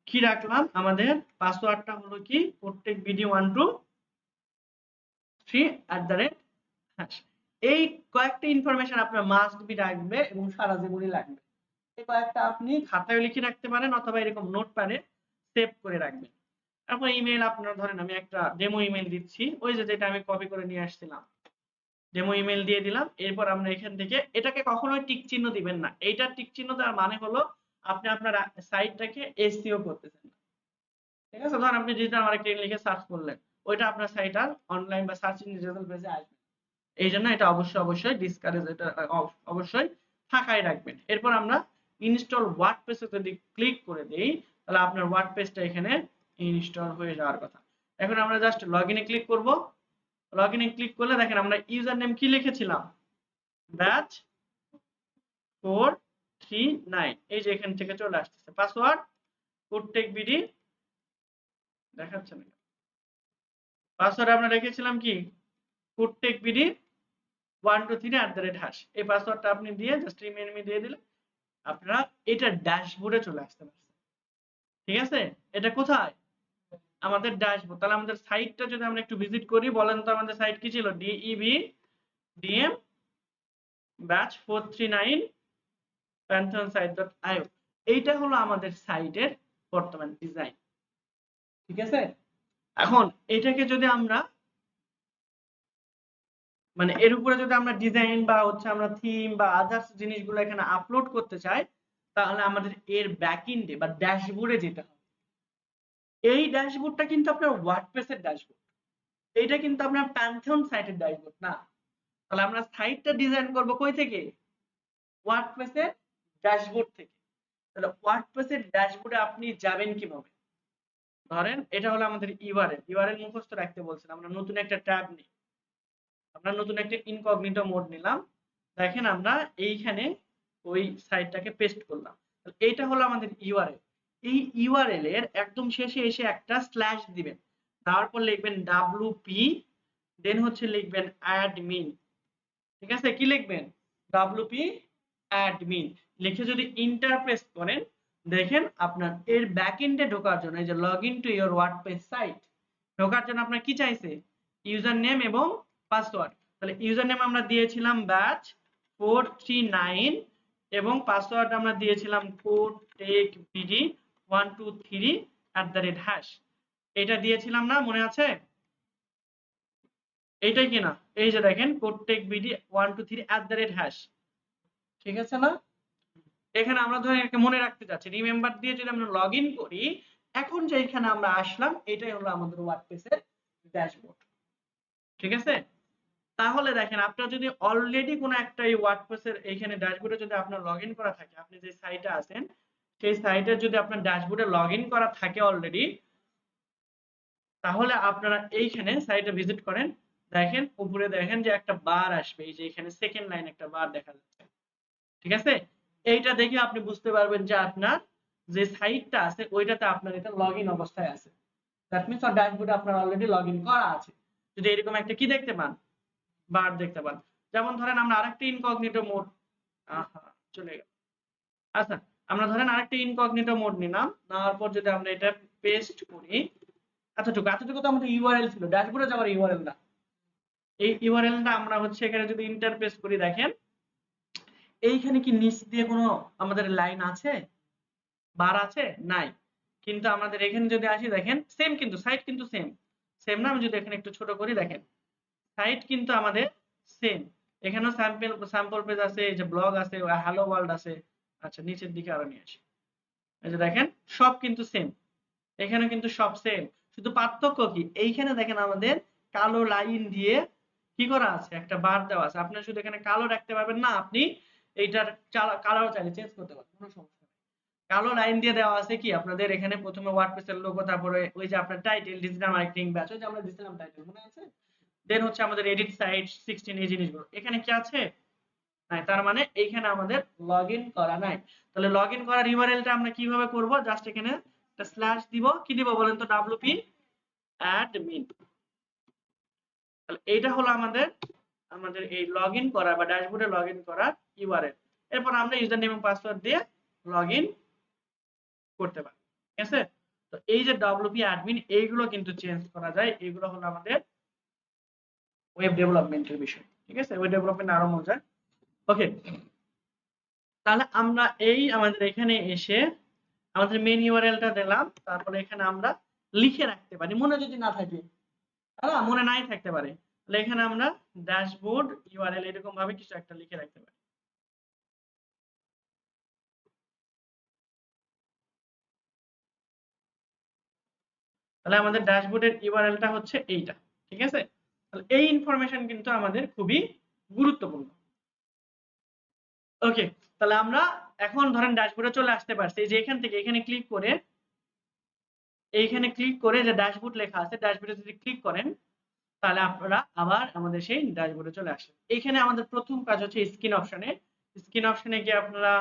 A: কি রাখলাম, আমাদের পাসওয়ার্ডটা হলো কি প্রত্যেক বিডি 123 এই কয়েকটা ইনফরমেশন আপনার মাস্ট বি রাখবে এবং সারা জীবনই লাগবে। এই কয়েকটা আপনি খাতায় লিখে রাখতে পারেন অথবা এরকম নোটপ্যাডে সেভ করে রাখবেন। তারপর ইমেল আপনার ধরেন আমি একটা ডেমো ইমেল দিচ্ছি, ওই যে যেটা আমি কপি করে নিয়ে আসছিলাম, ডেমো ইমেল দিয়ে দিলাম। এরপর আমরা এখান থেকে এটাকে কখনোই টিক চিহ্ন দিবেন না। এইটার টিক চিহ্ন দেওয়ার মানে হলো আপনি আপনার সাইটটাকে এসইও করতেছেন না। ঠিক আছে? ধরেন আপনি ডিজিটাল মার্কেটিং লিখে সার্চ করলেন, ওইটা আপনার সাইট আর অনলাইন বা সার্চ ইঞ্জিন রেজাল্ট পেজে আসবে। এইজন্য এটা অবশ্যই ডিসকারেজ, এটা অবশ্যই ফাঁকাই রাখবেন। এরপর আমরা ইনস্টল ওয়ার্ডপ্রেসে যদি ক্লিক করে দেই, তাহলে আপনার ওয়ার্ডপ্রেসটা এখানে ইনস্টল হয়ে যাওয়ার কথা। এখন আমরা জাস্ট লগইনে ক্লিক করব। লগইনে ক্লিক করলে দেখেন আমরা ইউজার নেম কি লিখেছিলাম, ব্যাচ 439, এই যে এখান থেকে চলে আসতেছে। পাসওয়ার্ড কোডটেক বিডি দেখাচ্ছে না, পাসওয়ার্ড আমরা রেখেছিলাম কি কোডটেক বিডি 123 @#। এই পাসওয়ার্ডটা আপনি দিয়ে জাস্ট রিমেইন দিয়ে দিলে আপনারা এটা ড্যাশবোর্ডে চলে আসতে পারছেন। ঠিক আছে? এটা কোথায়? আমাদের ড্যাশবোর্ড। তাহলে আমাদের সাইটটা যদি আমরা একটু ভিজিট করি, বলেন তো আমাদের সাইট কি ছিল? DEB batch 439 pantheonsite.io। এইটা হলো আমাদের সাইটের বর্তমান ডিজাইন। ঠিক আছে? এখন এটাকে যদি আমরা মানে এর উপরে যদি আমরা ডিজাইন বা হচ্ছে আমরা থিম বা আদার্স জিনিসগুলো এখানে আপলোড করতে চাই, তাহলে আমাদের এর ব্যাকএন্ডে বা ড্যাশবোর্ডে যেতে হবে। এই ড্যাশবোর্ডটা কিন্তু আপনার ওয়ার্ডপ্রেসের ড্যাশবোর্ড, এইটা কিন্তু আপনার প্যান্থিয়ন সাইটের ড্যাশবোর্ড না। তাহলে আমরা সাইটটা ডিজাইন করব কই থেকে? ওয়ার্ডপ্রেসের ড্যাশবোর্ড থেকে। তাহলে ওয়ার্ডপ্রেসের ড্যাশবোর্ডে আপনি যাবেন কিভাবে? ধরেন এটা হলো আমাদের ইউআরএল মুখস্থ রাখতে বলছেন। আমরা নতুন একটা ট্যাব নিই, আমরা নতুন একটা ইনকগনিটো মোড নিলাম। দেখেন আমরা এইখানে ওই সাইটটাকে পেস্ট করলাম। এইটা হলো আমাদের ইউআরএল। এই ইউআরএল এর একদম শেষে এসে একটা স্ল্যাশ দিবেন, তারপর লিখবেন wp, দেন হচ্ছে লিখবেন অ্যাডমিন। ঠিক আছে? কি লিখবেন? wp অ্যাডমিন লিখে যদি এন্টার প্রেস করেন, দেখেন আপনার এর ব্যাকএন্ডে ঢোকার জন্য এই যে login to your WordPress site ঢোকার জন্য আপনার কি চাইছে? ইউজার নেম এবং পাসওয়ার্ড। তাহলে ইউজার নেম আমরা দিয়েছিলাম ব্যাচ 439 এবং পাসওয়ার্ড আমরা দিয়েছিলাম codetekbd123 @#। এটা দিয়েছিলাম না, মনে আছে? এইটাই কিনা? এই যে দেখেন codetekbd123 @#। ঠিক আছে না? এখানে আমরা ধরেন একটা মনে রাখতে চাচ্ছি, রিমেম্বার দিয়ে যদি আমরা লগইন করি, এখন যে এখানে আমরা আসলাম, এটাই হলো আমাদের ওয়ার্ডপ্রেসের ড্যাশবোর্ড। ঠিক আছে? তাহলে দেখেন আপনার যদি অলরেডি কোনো একটা এই ওয়ার্ডপ্রেসের এইখানে ড্যাশবোর্ডে যদি আপনার লগইন করা থাকে, আপনি যে সাইটে আছেন সেই সাইটে যদি আপনার ড্যাশবোর্ডে লগইন করা থাকে অলরেডি, তাহলে আপনারা এইখানে সাইটে ভিজিট করেন, দেখেন উপরে দেখেন যে একটা বার আসবে, এই যে এখানে সেকেন্ড লাইন একটা বার দেখা যাচ্ছে। ঠিক আছে? এইটা দেখে আপনি বুঝতে পারবেন যে আপনার যে সাইটটা আছে ওইটাতে আপনার এটা লগইন অবস্থায় আছে। দ্যাট মিন্স আর ড্যাশবোর্ডে আপনার অলরেডি লগইন করা আছে। যদি এরকম একটা কি দেখতে পান? বার দেখতে পান। যেমন ধরেন আমরা আরেকটা ইনকগনিটো মোড, চলে গেল। আচ্ছা, আমরা ধরেন আরেকটা ইনকগনিটো মোড নিলাম, নেওয়ার পর যদি আমরা এটা পেস্ট করি, এতটুকু তো আমাদের ইউআরএল ছিল, ড্যাশবোর্ডে যাওয়ার ইউআরএল না। এই ইউআরএলটা আমরা হচ্ছে এখানে যদি ইন্টার পেস্ট করি, দেখেন এইখানে কি নিচ দিয়ে কোনো আমাদের লাইন আছে, বার আছে? নাই। কিন্তু আমাদের এখানে যদি আসি, দেখেন সেম, কিন্তু সাইট কিন্তু সেম না? আমি যদি এখানে একটু ছোট করি, দেখেন সাইট কিন্তু আমাদের সেম। এখানেও স্যাম্পল পেজ আছে, এই যে ব্লগ আছে, হ্যালো ওয়ার্ল্ড আছে। আচ্ছা, নিচের দিকে আরো নিয়ে আসি। এই যে দেখেন সব কিন্তু সেম, এখানে কিন্তু সব সেম। শুধু পার্থক্য কি? এইখানে দেখেন আমাদের কালো লাইন দিয়ে কি করা আছে? একটা বার দেওয়া আছে। আপনি শুধু এখানে কালো রাখতে পারবেন না, আপনি এইটার কালার চাইলে চেঞ্জ করতে পারবেন, কোনো সমস্যা নেই। কালো লাইন দিয়ে দেওয়া আছে কি আপনাদের এখানে প্রথমে ওয়ার্ডপ্রেসের লোগো, তারপরে ওই যে আপনার টাইটেল ডিজিটাল মার্কেটিং ব্যাচ, ওই যে আমরা দিছিলাম টাইটেল, মনে আছে? দেন হচ্ছে আমাদের এডিট সাইট 16, এই জিনিসগুলো এখানে কি আছে? নাই। তার মানে এইখানে আমাদের লগইন করা নাই। তাহলে লগইন করার ইউআরএলটা আমরা কিভাবে করব? জাস্ট এখানে একটা স্ল্যাশ দিব। কি দিব বলেন তো? wp admin. তাহলে এইটা হলো আমাদের এই লগইন করা বা ড্যাশবোর্ডে লগইন করার ইউআরএল। এরপর আমরা ইউজার নেম এবং পাসওয়ার্ড দিয়ে লগইন করতে পারি। ঠিক আছে? তো এই যে wp অ্যাডমিন, এইগুলো কিন্তু চেঞ্জ করা যায়। এগুলো হলো আমাদের ওয়েব ডেভেলপমেন্টের বিষয়। ঠিক আছে? ওয়েব ডেভেলপমেন্ট আরো মজার। ওকে, তাহলে আমরা এই আমাদের এখানে এসে আমাদের মেইন ইউআরএলটা দিলাম, তারপরে এখানে আমরা লিখে রাখতে পারি মনে যদি না থাকে, মনে নাই থাকতে পারে, তাহলে এখানে আমরা ড্যাশবোর্ড ইউআরএল এরকম ভাবে কিছু একটা লিখে রাখতে পারি। তাহলে আমাদের ড্যাশবোর্ডের ইউআরএলটা হচ্ছে এইটা, ঠিক আছে? তাহলে এই ইনফরমেশন কিন্তু আমাদের খুবই গুরুত্বপূর্ণ। ওকে, তাহলে আমরা এখন ধরেন ড্যাশবোর্ডে চলে আসতে পারছি, যে এখান থেকে এখানে ক্লিক করে, এইখানে ক্লিক করে যে ড্যাশবোর্ড লেখা আছে, ড্যাশবোর্ডে যদি ক্লিক করেন তাহলে আপনারা আবার আমাদের সেই ড্যাশবোর্ডে চলে আসেন। এখানে আমাদের প্রথম কাজ হচ্ছে স্ক্রিন অপশনে। স্ক্রিন অপশনে গিয়ে আপনারা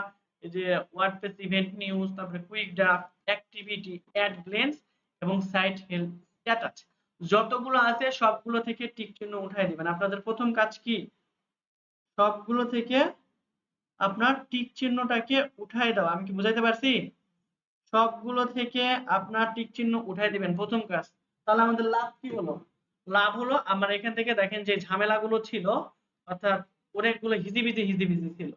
A: এই যে ওয়ার্ডপ্রেস ইভেন্ট নিউজ, তারপরে quick draft, activity, at glance এবং সাইট হেলথ স্ট্যাটাস যতগুলো আছে সবগুলো থেকে টিক চিহ্ন উঠাই দিবেন। আপনাদের প্রথম কাজ কি? সবগুলো থেকে আপনার টিক চিহ্নটাকে উঠাই দাও। আমি কি বুঝাইতে পারছি? সবগুলো থেকে আপনার টিক চিহ্ন উঠাই দিবেন প্রথম কাজ। তাহলে আমাদের লাভ কি হলো? লাভ হলো আমরা এখান থেকে দেখেন যে ঝামেলাগুলো ছিল, অর্থাৎ অনেকগুলো হিজিবিজি ছিল,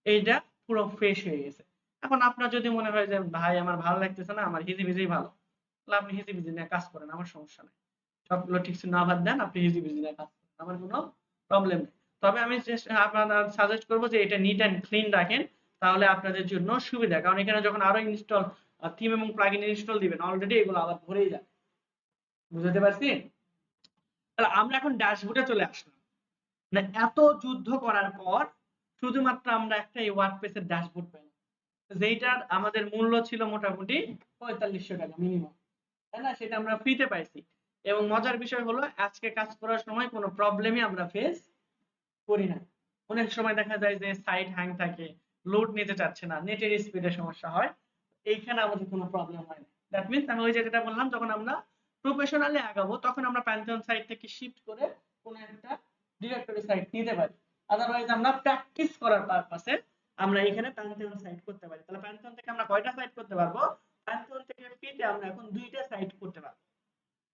A: এইটা পুরো ফ্রেশ হয়ে গেছে। এখন আপনার যদি মনে হয় যে ভাই আমার ভালো লাগতেছে না, আমার হিজিবিজি ভালো, তাহলে আপনি হিজিবিজি নিয়ে কাজ করেন, আমার সমস্যা নেই। সবগুলো ঠিক চিহ্ন আবার দেন, আপনি হিজিবিজি নিয়ে কাজ করেন, আমার কোনো প্রবলেম নেই। তবে আমি আপনার সাজেস্ট করবো যে এটা নিট অ্যান্ড ক্লিন রাখেন, তাহলে আপনাদের জন্য সুবিধা। কারণ এখানে যখন আরো ইনস্টল থিম এবং প্লাগইন ইনস্টল দিবেন, অলরেডি এগুলো আবার ভরেই যায়। বুঝতে পারছি? তাহলে আমরা এখন ড্যাশবোর্ডে চলে আসলাম। মানে এত যুদ্ধ করার পর শুধুমাত্র আমরা একটা এই ওয়ার্ডপ্রেসের ড্যাশবোর্ড পেলাম, যেটার আমাদের মূল্য ছিল মোটামুটি 4500 টাকা মিনিমাম, তাই না? সেটা আমরা ফ্রিতে পাইছি। এবং মজার বিষয় হলো আজকে কাজ করার সময় কোনো প্রবলেমই আমরা ফেস করি না। অনেক সময় দেখা যায় যে সাইট হ্যাং থাকে, লোড নিতে চাচ্ছে না, নেটের স্পিডের সমস্যা হয়, এইখানে আমাদের কোনো প্রবলেম হয় না। দ্যাট মিন্স আমি ওই যে যেটা বললাম, যখন আমরা প্রফেশনালি আগাবো তখন আমরা প্যান্থিয়ন সাইট থেকে শিফট করে কোনো একটা ডিরেক্টরি সাইট নিতে পারি। আদারওয়াইজ আমরা প্র্যাকটিস করার পারপাসে আমরা এখানে প্যান্থিয়ন সাইট করতে পারি। তাহলে প্যান্থিয়ন থেকে আমরা কয়টা সাইট করতে পারবো? প্যান্থিয়ন থেকে ফ্রিতে আমরা এখন দুইটা সাইট করতে পারবো।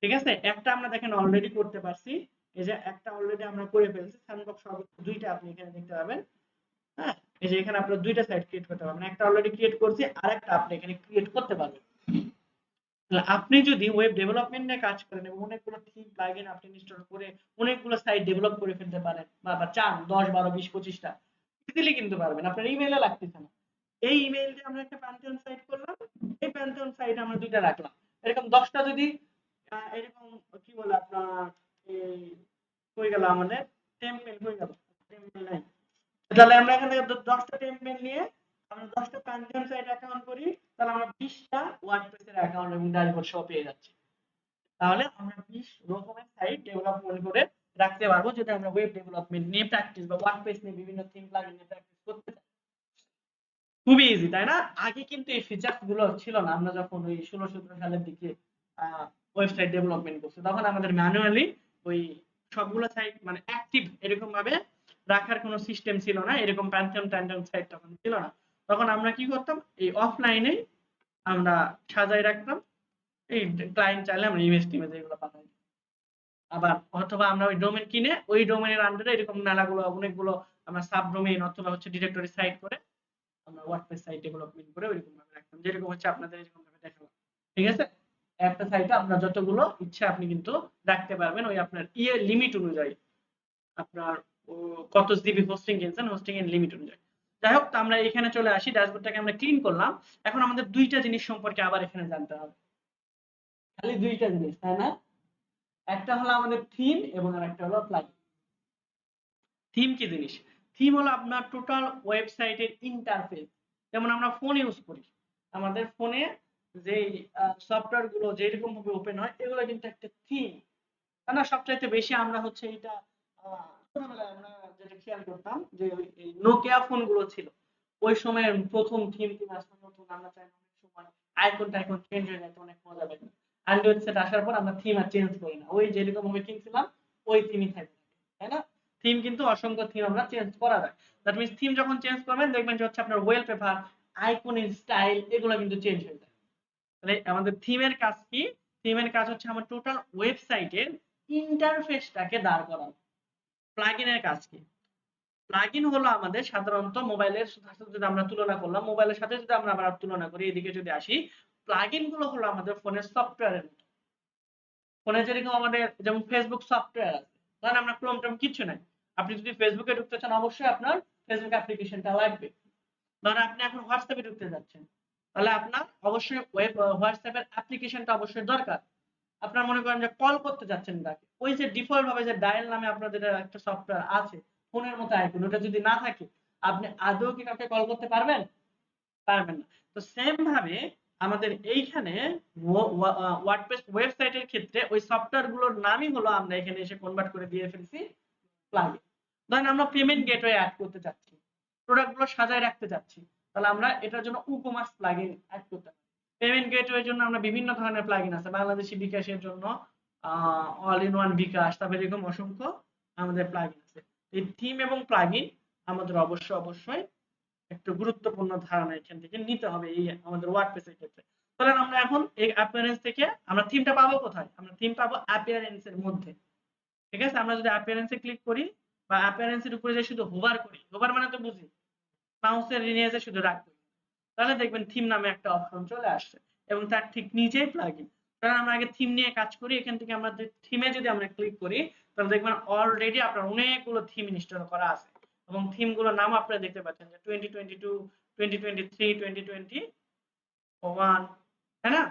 A: ঠিক আছে? একটা আমরা দেখেন অলরেডি করতে পারছি। এই যে একটা অলরেডি আমরা করে ফেলছি। স্যান্ডবক্স দুইটা আপনি এখানে দেখতে পাবেন। হ্যাঁ? এই যে এখানে আপনারা দুইটা সাইট ক্রিয়েট করতে পারবেন। একটা অলরেডি ক্রিয়েট করছি, আরেকটা আপনি এখানে ক্রিয়েট করতে পারবেন। তাহলে আপনি যদি ওয়েব ডেভেলপমেন্ট নিয়ে কাজ করেন এবং অনেকগুলো থিম প্লাগইন আপনি ইনস্টল করে অনেকগুলো সাইট ডেভেলপ করে ফেলতে পারেন, বা চান 10 12 20 25টা, ইজিলি কিন্তু পারবেন। আপনার ইমেইলে লাগতেছে না। এই ইমেইল দিয়ে আমরা একটা প্যান্থিয়ন সাইট করলাম, এই প্যান্থিয়ন সাইট আমরা দুইটা রাখলাম। এরকম 10টা যদি এরকম কি বলে আপনার এই হয়ে গেল আমাদের টেম্পলেট হয়ে গেল, টেম্পলেট নাই, তাহলে আমরা এখান থেকে 10টা টেম্পলেট নিয়ে আমরা 10টা প্যান্থিয়ন সাইট অ্যাকাউন্ট করি, তাহলে আমরা 20টা ওয়ার্ডপ্রেসের অ্যাকাউন্ট এবং ড্যাশবোর্ড সহ পেয়ে যাচ্ছি। তাহলে আমরা 20 রকমের সাইট ডেভেলপমেন্ট করে রাখতে পারবো, যদি আমরা ওয়েব ডেভেলপমেন্ট নিয়ে প্র্যাকটিস বা ওয়ার্ডপ্রেস নিয়ে বিভিন্ন থিম প্লাগইন নিয়ে প্র্যাকটিস করতে চাই। খুবই ইজি, তাই না? আগে কিন্তু এই ফিচারস গুলো ছিল না। আমরা যখন ওই 16-17 সালের দিকে ওয়েবসাইট ডেভেলপমেন্ট করছি, তখন আমাদের ম্যানুয়ালি ওই সবগুলো সাইট মানে অ্যাক্টিভ এরকম ভাবে রাখার কোনো সিস্টেম ছিল না। এরকম প্যান্থিয়ন ট্যান্থিয়ন সাইট তখন ছিল না। তখন আমরা কি করতাম, এই অফলাইনে আমরা সাজাই রাখতাম। এই ক্লায়েন্ট চাইলে আমরা ইমেজ টিমেজ এগুলো পাঠাই। আবার অথবা আমরা ওই ডোমেইন কিনে ওই ডোমেইনের আন্ডারে এরকম মেলাগুলো অনেকগুলো আমরা সাব ডোমেইন অথবা হচ্ছে ডিরেক্টরি সাইট করে আমরা ওয়ার্ডপ্রেস সাইট ডেভেলপমেন্ট করে ওইরকম ভাবে রাখতাম, যেরকম হচ্ছে আপনাদের এরকম ভাবে দেখালাম। ঠিক আছে? একটা সাইটে আপনার যতগুলো ইচ্ছা আপনি কিন্তু রাখতে পারবেন, ওই আপনার লিমিট অনুযায়ী। আপনার কত জিবি হোস্টিং কিনছেন, হোস্টিং এর লিমিট অনুযায়ী। যাই হোক, তো আমরা এখানে চলে আসি, ড্যাশবোর্ডটাকে আমরা ক্লিন করলাম। এখন আমাদের দুইটা জিনিস সম্পর্কে আবার এখানে জানতে হবে। খালি দুইটা জিনিস, তাই না? একটা হলো আমাদের থিম এবং আরেকটা হলো প্লাগইন। থিম কি জিনিস? থিম হলো আপনার টোটাল ওয়েবসাইটের ইন্টারফেস। যেমন আমরা ফোন ইউজ করি, আমাদের ফোনে যে সফটওয়্যার গুলো যেরকম ভাবে ওপেন হয়, এগুলো কিন্তু একটা থিম, তাই না? সবচাইতে বেশি আমরা হচ্ছে এটা ছোটবেলায় আমরা যেটা খেয়াল করতাম যে এই নোকিয়া ফোন গুলো ছিল, ওই সময়ের প্রথম থিম আসতো নতুন, আমরা চাই অনেক সময় আইকন টাইকন চেঞ্জ হয়ে যেত, অনেক মজা পেতাম। অ্যান্ড্রয়েড সেট আসার পর আমরা থিম আর চেঞ্জ করি না, ওই যেরকম ভাবে কিনছিলাম ওই থিমই থাকবে, তাই না? থিম কিন্তু অসংখ্য থিম আমরা চেঞ্জ করা যায়। দ্যাট মিন্স থিম যখন চেঞ্জ করবেন দেখবেন যে হচ্ছে আপনার ওয়ালপেপার, আইকনের স্টাইল এগুলো কিন্তু চেঞ্জ হয়ে যায়। তাহলে আমাদের থিমের কাজ কি? থিমের কাজ হচ্ছে আমার টোটাল ওয়েবসাইটের ইন্টারফেসটাকে দাঁড় করানো। প্লাগইনের কাজ কি? প্লাগইন হলো আমাদের সাধারণত মোবাইলের সাথে যদি আমরা তুলনা করলাম, মোবাইলের সাথে যদি আমরা আবার তুলনা করি, এদিকে যদি আসি, প্লাগইন গুলো হলো আমাদের ফোনের সফটওয়্যারের মতো। ফোনে যেরকম আমাদের যেমন ফেসবুক সফটওয়্যার আছে, ধরেন আমরা ক্রোম টোম কিচ্ছু নাই, আপনি যদি ফেসবুকে ঢুকতে চান অবশ্যই আপনার ফেসবুক অ্যাপ্লিকেশনটা লাগবে। ধরেন আপনি এখন হোয়াটসঅ্যাপে ঢুকতে যাচ্ছেন, তাহলে আপনার অবশ্যই হোয়াটসঅ্যাপের অ্যাপ্লিকেশনটা অবশ্যই দরকার। আপনার মনে করেন যে কল করতে যাচ্ছেন তাকে, ওই যে ডিফল্ট ভাবে যে ডায়াল নামে আপনাদের একটা সফটওয়্যার আছে ফোনের মতো আইকন, ওটা যদি না থাকে আপনি আদৌ কি কাউকে কল করতে পারবেন? পারবেন না। তো সেম ভাবে আমাদের এইখানে ওয়ার্ডপ্রেস ওয়েবসাইটের ক্ষেত্রে ওই সফটওয়্যার গুলোর নামই হলো আমরা এখানে এসে কনভার্ট করে দিয়ে ফেলছি প্লাগইন। ধরেন আমরা পেমেন্ট গেটওয়ে অ্যাড করতে চাচ্ছি, প্রোডাক্ট গুলো সাজায় রাখতে চাচ্ছি, তাহলে আমরা এটার জন্য ই-কমার্স প্লাগইন অ্যাড করতে পারি। পেমেন্ট গেটওয়ের জন্য আমরা বিভিন্ন ধরনের প্লাগইন আছে, বাংলাদেশি বিকাশের জন্য অল ইন ওয়ান বিকাশ, তারপরে এরকম অসংখ্য আমাদের প্লাগইন আছে। এই থিম এবং প্লাগইন আমাদের অবশ্যই একটু গুরুত্বপূর্ণ ধারণা এখান থেকে নিতে হবে এই আমাদের ওয়ার্ডপ্রেস এর ক্ষেত্রে। তাহলে আমরা এখন এই অ্যাপিয়ারেন্স থেকে আমরা থিমটা পাবো কোথায়? আমরা থিম পাবো অ্যাপিয়ারেন্স এর মধ্যে। ঠিক আছে? আমরা যদি অ্যাপিয়ারেন্স এ ক্লিক করি বা অ্যাপিয়ারেন্স এর উপরে যে শুধু হোভার করি, হোভার মানে তো বুঝি, মাউসের নিয়ে যে শুধু রাখবো, তাহলে দেখবেন থিম নামে একটা অপশন চলে আসছে এবং তার ঠিক নিচেই প্লাগইন। কারণ আমরা আগে থিম নিয়ে কাজ করি, এখান থেকে আমরা থিমে যদি আমরা ক্লিক করি তাহলে দেখবেন অলরেডি আপনার অনেকগুলো থিম ইনস্টল করা আছে এবং থিম গুলোর নাম আপনারা দেখতে পাচ্ছেন যে 2022, 2023, 2021, তাই না?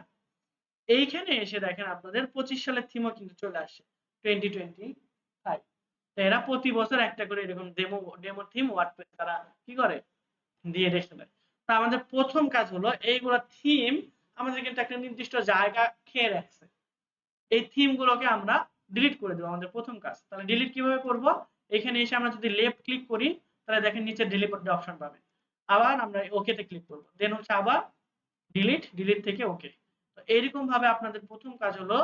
A: এইখানে এসে দেখেন আপনাদের 25 সালের থিমও কিন্তু চলে আসছে 2025। এরা প্রতি বছর একটা করে এরকম ডেমো থিম ওয়ার্ডপ্রেস তারা কি করে দিয়ে রেখে দেয়। তা আমাদের প্রথম কাজ হলো এইগুলা থিম আমাদের কিন্তু একটা নির্দিষ্ট জায়গা খেয়ে রাখছে, এই থিম গুলোকে আমরা ডিলিট করে দেবো, আমাদের প্রথম কাজ। তাহলে ডিলিট কিভাবে করব? এখানে এসে আমরা যদি লেফট ক্লিক করি তাহলে দেখেন নিচে ডিলিট অপশন পাবেন, আবার আমরা ওকে তে ক্লিক করব, দেন হচ্ছে আবার ডিলিট থেকে ওকে। তো এরকম ভাবে আপনাদের প্রথম কাজ হলো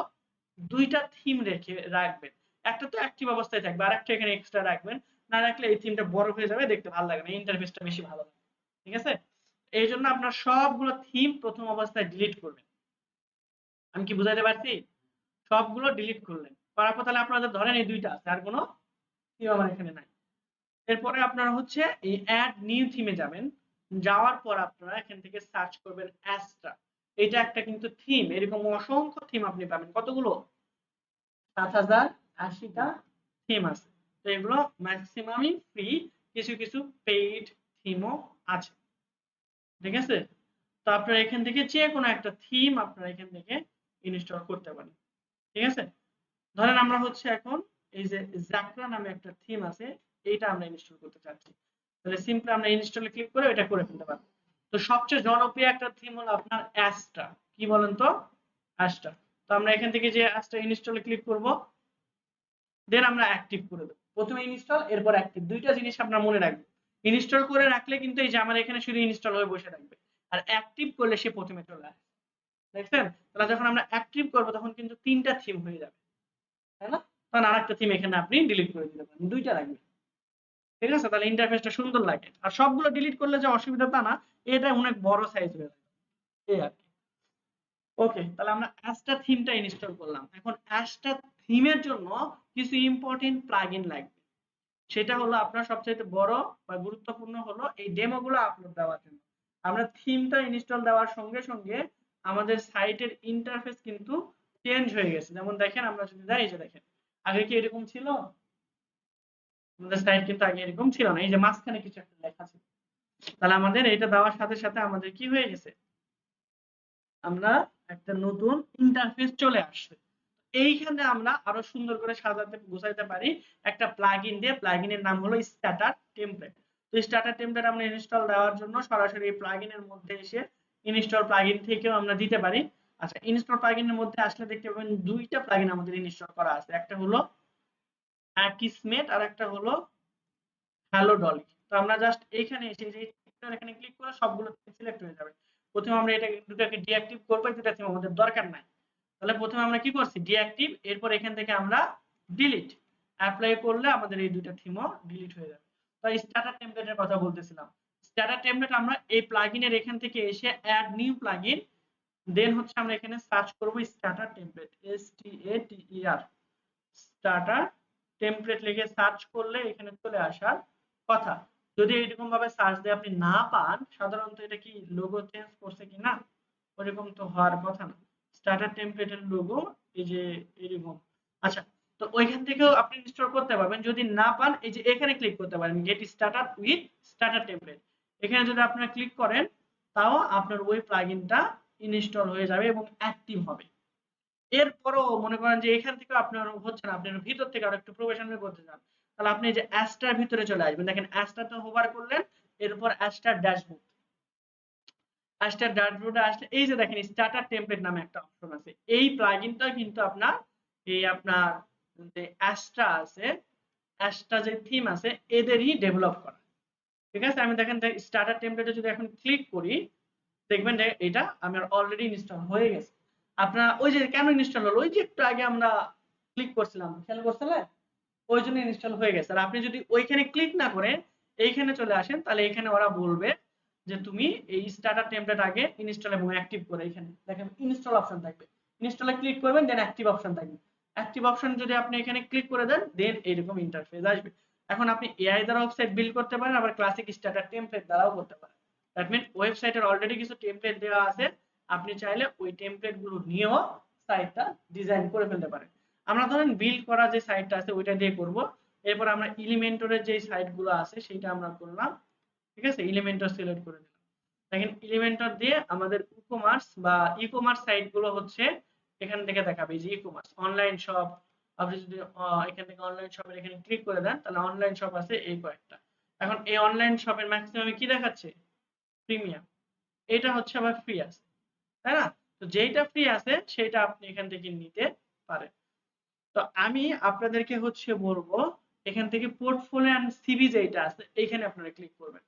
A: দুইটা থিম রেখে রাখবেন, একটা তো অ্যাক্টিভ অবস্থায় থাকবে আর একটা এখানে এক্সট্রা রাখবেন, না রাখলে এই থিমটা বড় হয়ে যাবে, দেখতে ভালো লাগবে না, ইন্টারফেসটা বেশি ভালো লাগবে। ঠিক আছে? এই জন্য আপনার সবগুলো থিম প্রথম অবস্থায় ডিলিট করবেন। আমি কি বুঝাইতে পারছি? সবগুলো ডিলিট করলেন, করার পর তাহলে আপনাদের ধরেন এই দুইটা আছে, আর কোনো থিম আমার এখানে নাই। এরপরে আপনারা হচ্ছে এই অ্যাড নিউ থিমে যাবেন, যাওয়ার পর আপনারা এখান থেকে সার্চ করবেন অ্যাস্ট্রা। এটা একটা কিন্তু থিম, এরকম অসংখ্য থিম আপনি পাবেন। কতগুলো? 7080টা থিম আছে। তো এগুলো ম্যাক্সিমামই ফ্রি, কিছু কিছু পেইড থিমও আছে। ঠিক আছে? তো আপনারা এখান থেকে যে কোনো একটা থিম আপনারা এখান থেকে ইনস্টল করতে পারেন। ঠিক আছে? ধরেন আমরা হচ্ছে এখন এই যে জাকরা নামে একটা থিম আছে, এইটা আমরা ইনস্টল করতে চাচ্ছি, তাহলে সিম্পলি আমরা ইনস্টলে ক্লিক করে এটা করে ফেলতে পারবো। তো সবচেয়ে জনপ্রিয় একটা থিম হলো আপনার অ্যাস্ট্রা। কি বলেন তো? অ্যাস্ট্রা। তো আমরা এখান থেকে যে অ্যাস্ট্রা ইনস্টলে ক্লিক করব, দেন আমরা অ্যাক্টিভ করে দেব। প্রথমে ইনস্টল, এরপর অ্যাক্টিভ, দুইটা জিনিস আপনারা মনে রাখবেন। ইনস্টল করে রাখলে কিন্তু এই যে আমার এখানে শুধু ইনস্টল হয়ে বসে থাকবে, আর অ্যাক্টিভ করলে সে প্রথমে চলে আসবে। দেখছেন? তাহলে যখন আমরা অ্যাক্টিভ করব তখন কিন্তু তিনটা থিম হয়ে যাবে, তাই না? তখন আরেকটা থিম এখানে আপনি ডিলিট করে দিতে পারেন, দুইটা রাখবেন। ঠিক আছে? তাহলে ইন্টারফেসটা সুন্দর লাগে। আর সবগুলো ডিলিট করলে যে অসুবিধা তা না, এটা অনেক বড় সাইজ হয়ে যাবে, এই আর কি। ওকে, তাহলে আমরা অ্যাস্ট্রা থিমটা ইনস্টল করলাম। এখন অ্যাস্ট্রা থিমের জন্য কিছু ইম্পর্টেন্ট প্লাগইন লাগবে। সেটা হলো আপনার সবচাইতে বড় বা গুরুত্বপূর্ণ হলো এই ডেমো গুলো আপলোড দেওয়ার জন্য। আমরা থিমটা ইনস্টল দেওয়ার সঙ্গে সঙ্গে আমাদের সাইটের ইন্টারফেস কিন্তু চেঞ্জ হয়ে গেছে। যেমন দেখেন আমরা যদি যাই, এই যে দেখেন, আগে কি এরকম ছিল? আমাদের সাইট কিন্তু আগে এরকম ছিল না, এই যে মাঝখানে কিছু একটা লেখা ছিল। তাহলে আমাদের এটা দেওয়ার সাথে সাথে আমাদের কি হয়ে গেছে? আমরা একটা নতুন ইন্টারফেস চলে আসছে। এইখানে আমরা আরো সুন্দর করে সাজাতে গোছাইতে পারি একটা প্লাগইন দিয়ে। প্লাগইনের নাম হলো স্ট্যাটার টেমপ্লেট। তো স্ট্যাটার টেমপ্লেট আমরা ইনস্টল দেওয়ার জন্য সরাসরি এই প্লাগইনের মধ্যে এসে ইনস্টল প্লাগইন থেকেও আমরা দিতে পারি। আচ্ছা, ইনস্টল প্লাগইনের মধ্যে আসলে দেখতে পাবেন দুইটা প্লাগইন আমাদের ইনস্টল করা আছে, একটা হলো অ্যাকিসমেট আর একটা হলো হ্যালো ডলি। তো আমরা জাস্ট এইখানে এসে যে এখানে ক্লিক করে সবগুলো সিলেক্ট হয়ে যাবে। প্রথমে আমরা এটা দুটাকে ডিঅ্যাক্টিভ করব, এই দুটা থিম আমাদের দরকার নাই। তাহলে প্রথমে আমরা কি করছি? ডিঅ্যাক্টিভ, এরপর এখান থেকে আমরা ডিলিট অ্যাপ্লাই করলে আমাদের এই দুটো থিমও ডিলিট হয়ে যাবে। তো স্ট্যাটার টেমপ্লেটের কথা বলতেছিলাম। স্ট্যাটার টেমপ্লেট আমরা এই প্লাগইনের এখান থেকে এসে অ্যাড নিউ প্লাগইন, দেন হচ্ছে আমরা এখানে সার্চ করব stator template, STATER starter template লিখে সার্চ করলে এখানে চলে আসার কথা। যদি এরকম ভাবে সার্চ দিয়ে আপনি না পান, সাধারণত এটা কি লোগো চেঞ্জ করছে কিনা ওরকম তো হওয়ার কথা না। স্টার্টার টেমপ্লেটের লোগো এই যে এরকম। আচ্ছা, তো ওইখান থেকেও আপনি ইনস্টল করতে পারবেন। যদি না পান এই যে এখানে ক্লিক করতে পারেন, get starter with starter template. এখানে যদি আপনারা ক্লিক করেন তাও আপনার ওই প্লাগইনটা ইনস্টল হয়ে যাবে এবং অ্যাক্টিভ হবে। এরপরও মনে করেন যে এখান থেকে আপনার হচ্ছে না, আপনি ভিতর থেকে আরো একটু প্রফেশনাল করতে চান, তাহলে আপনি এই যে অ্যাস্টার ভিতরে চলে আসবেন। দেখেন অ্যাস্টারতে হোভার করলেন, এরপর অ্যাস্টার ড্যাশবোর্ড। অ্যাস্টার ড্যাশবোর্ডে আসলে এই যে দেখেন স্টার্টার টেমপ্লেট নামে একটা অপশন আছে। এই প্লাগইনটা কিন্তু আপনার এই আপনার যে অ্যাস্টা আছে, অ্যাস্টা যে থিম আছে এদেরই ডেভেলপ করা। ঠিক আছে, আমি দেখেন স্টার্টার টেমপ্লেটে যদি এখন ক্লিক করি, দেখবেন যে এটা আমার অলরেডি ইনস্টল হয়ে গেছে। আপনারা ওই যে কেন ইনস্টল হলো, ওই যে একটু আগে আমরা ক্লিক করছিলাম, খেয়াল করছিলেন, ওই জন্য ইনস্টল হয়ে গেছে। আর আপনি যদি ওইখানে ক্লিক না করে এইখানে চলে আসেন, তাহলে এখানে ওরা বলবে যে তুমি এই স্টার্টার টেমপ্লেট আগে ইনস্টল এবং অ্যাক্টিভ করে। এখানে দেখেন ইনস্টল অপশন থাকবে, ইনস্টলে ক্লিক করবেন, দেন অ্যাক্টিভ অপশন থাকবে। অ্যাক্টিভ অপশন যদি আপনি এখানে ক্লিক করে দেন, দেন এইরকম ইন্টারফেস আসবে। এখন আপনি এআই দ্বারা ওয়েবসাইট বিল্ড করতে পারেন, আবার ক্লাসিক স্টার্টার টেমপ্লেট দ্বারাও করতে পারেন। দ্যাট মিন ওয়েবসাইটের অলরেডি কিছু টেমপ্লেট দেওয়া আছে, আপনি চাইলে ওই টেমপ্লেট গুলো নিয়েও সাইটটা ডিজাইন করে ফেলতে পারেন। আমরা ধরেন বিল্ড করা যে সাইটটা আছে ওইটা দিয়ে করব। এরপর আমরা এলিমেন্টরের যে সাইট গুলো আছে সেটা আমরা করলাম। ঠিক আছে, এলিমেন্টর সিলেক্ট করে দিলাম। দেখেন এলিমেন্টর দিয়ে আমাদের ই-কমার্স বা ই-কমার্স সাইট গুলো হচ্ছে এখান থেকে দেখাবে। এই যে ই-কমার্স অনলাইন শপ, আপনি যদি এখান থেকে অনলাইন শপের এখানে ক্লিক করে দেন, তাহলে অনলাইন শপ আছে এই কয়েকটা। এখন এই অনলাইন শপের ম্যাক্সিমাম কি দেখাচ্ছে? প্রিমিয়াম। এটা হচ্ছে আবার ফ্রি আছে, তাই না? তো যেটা ফ্রি আছে সেটা আপনি এখান থেকে নিতে পারেন। তো আমি আপনাদেরকে হচ্ছে বলবো এখান থেকে পোর্টফোলিও এন্ড সিভি যেটা আছে এইখানে আপনারা ক্লিক করবেন।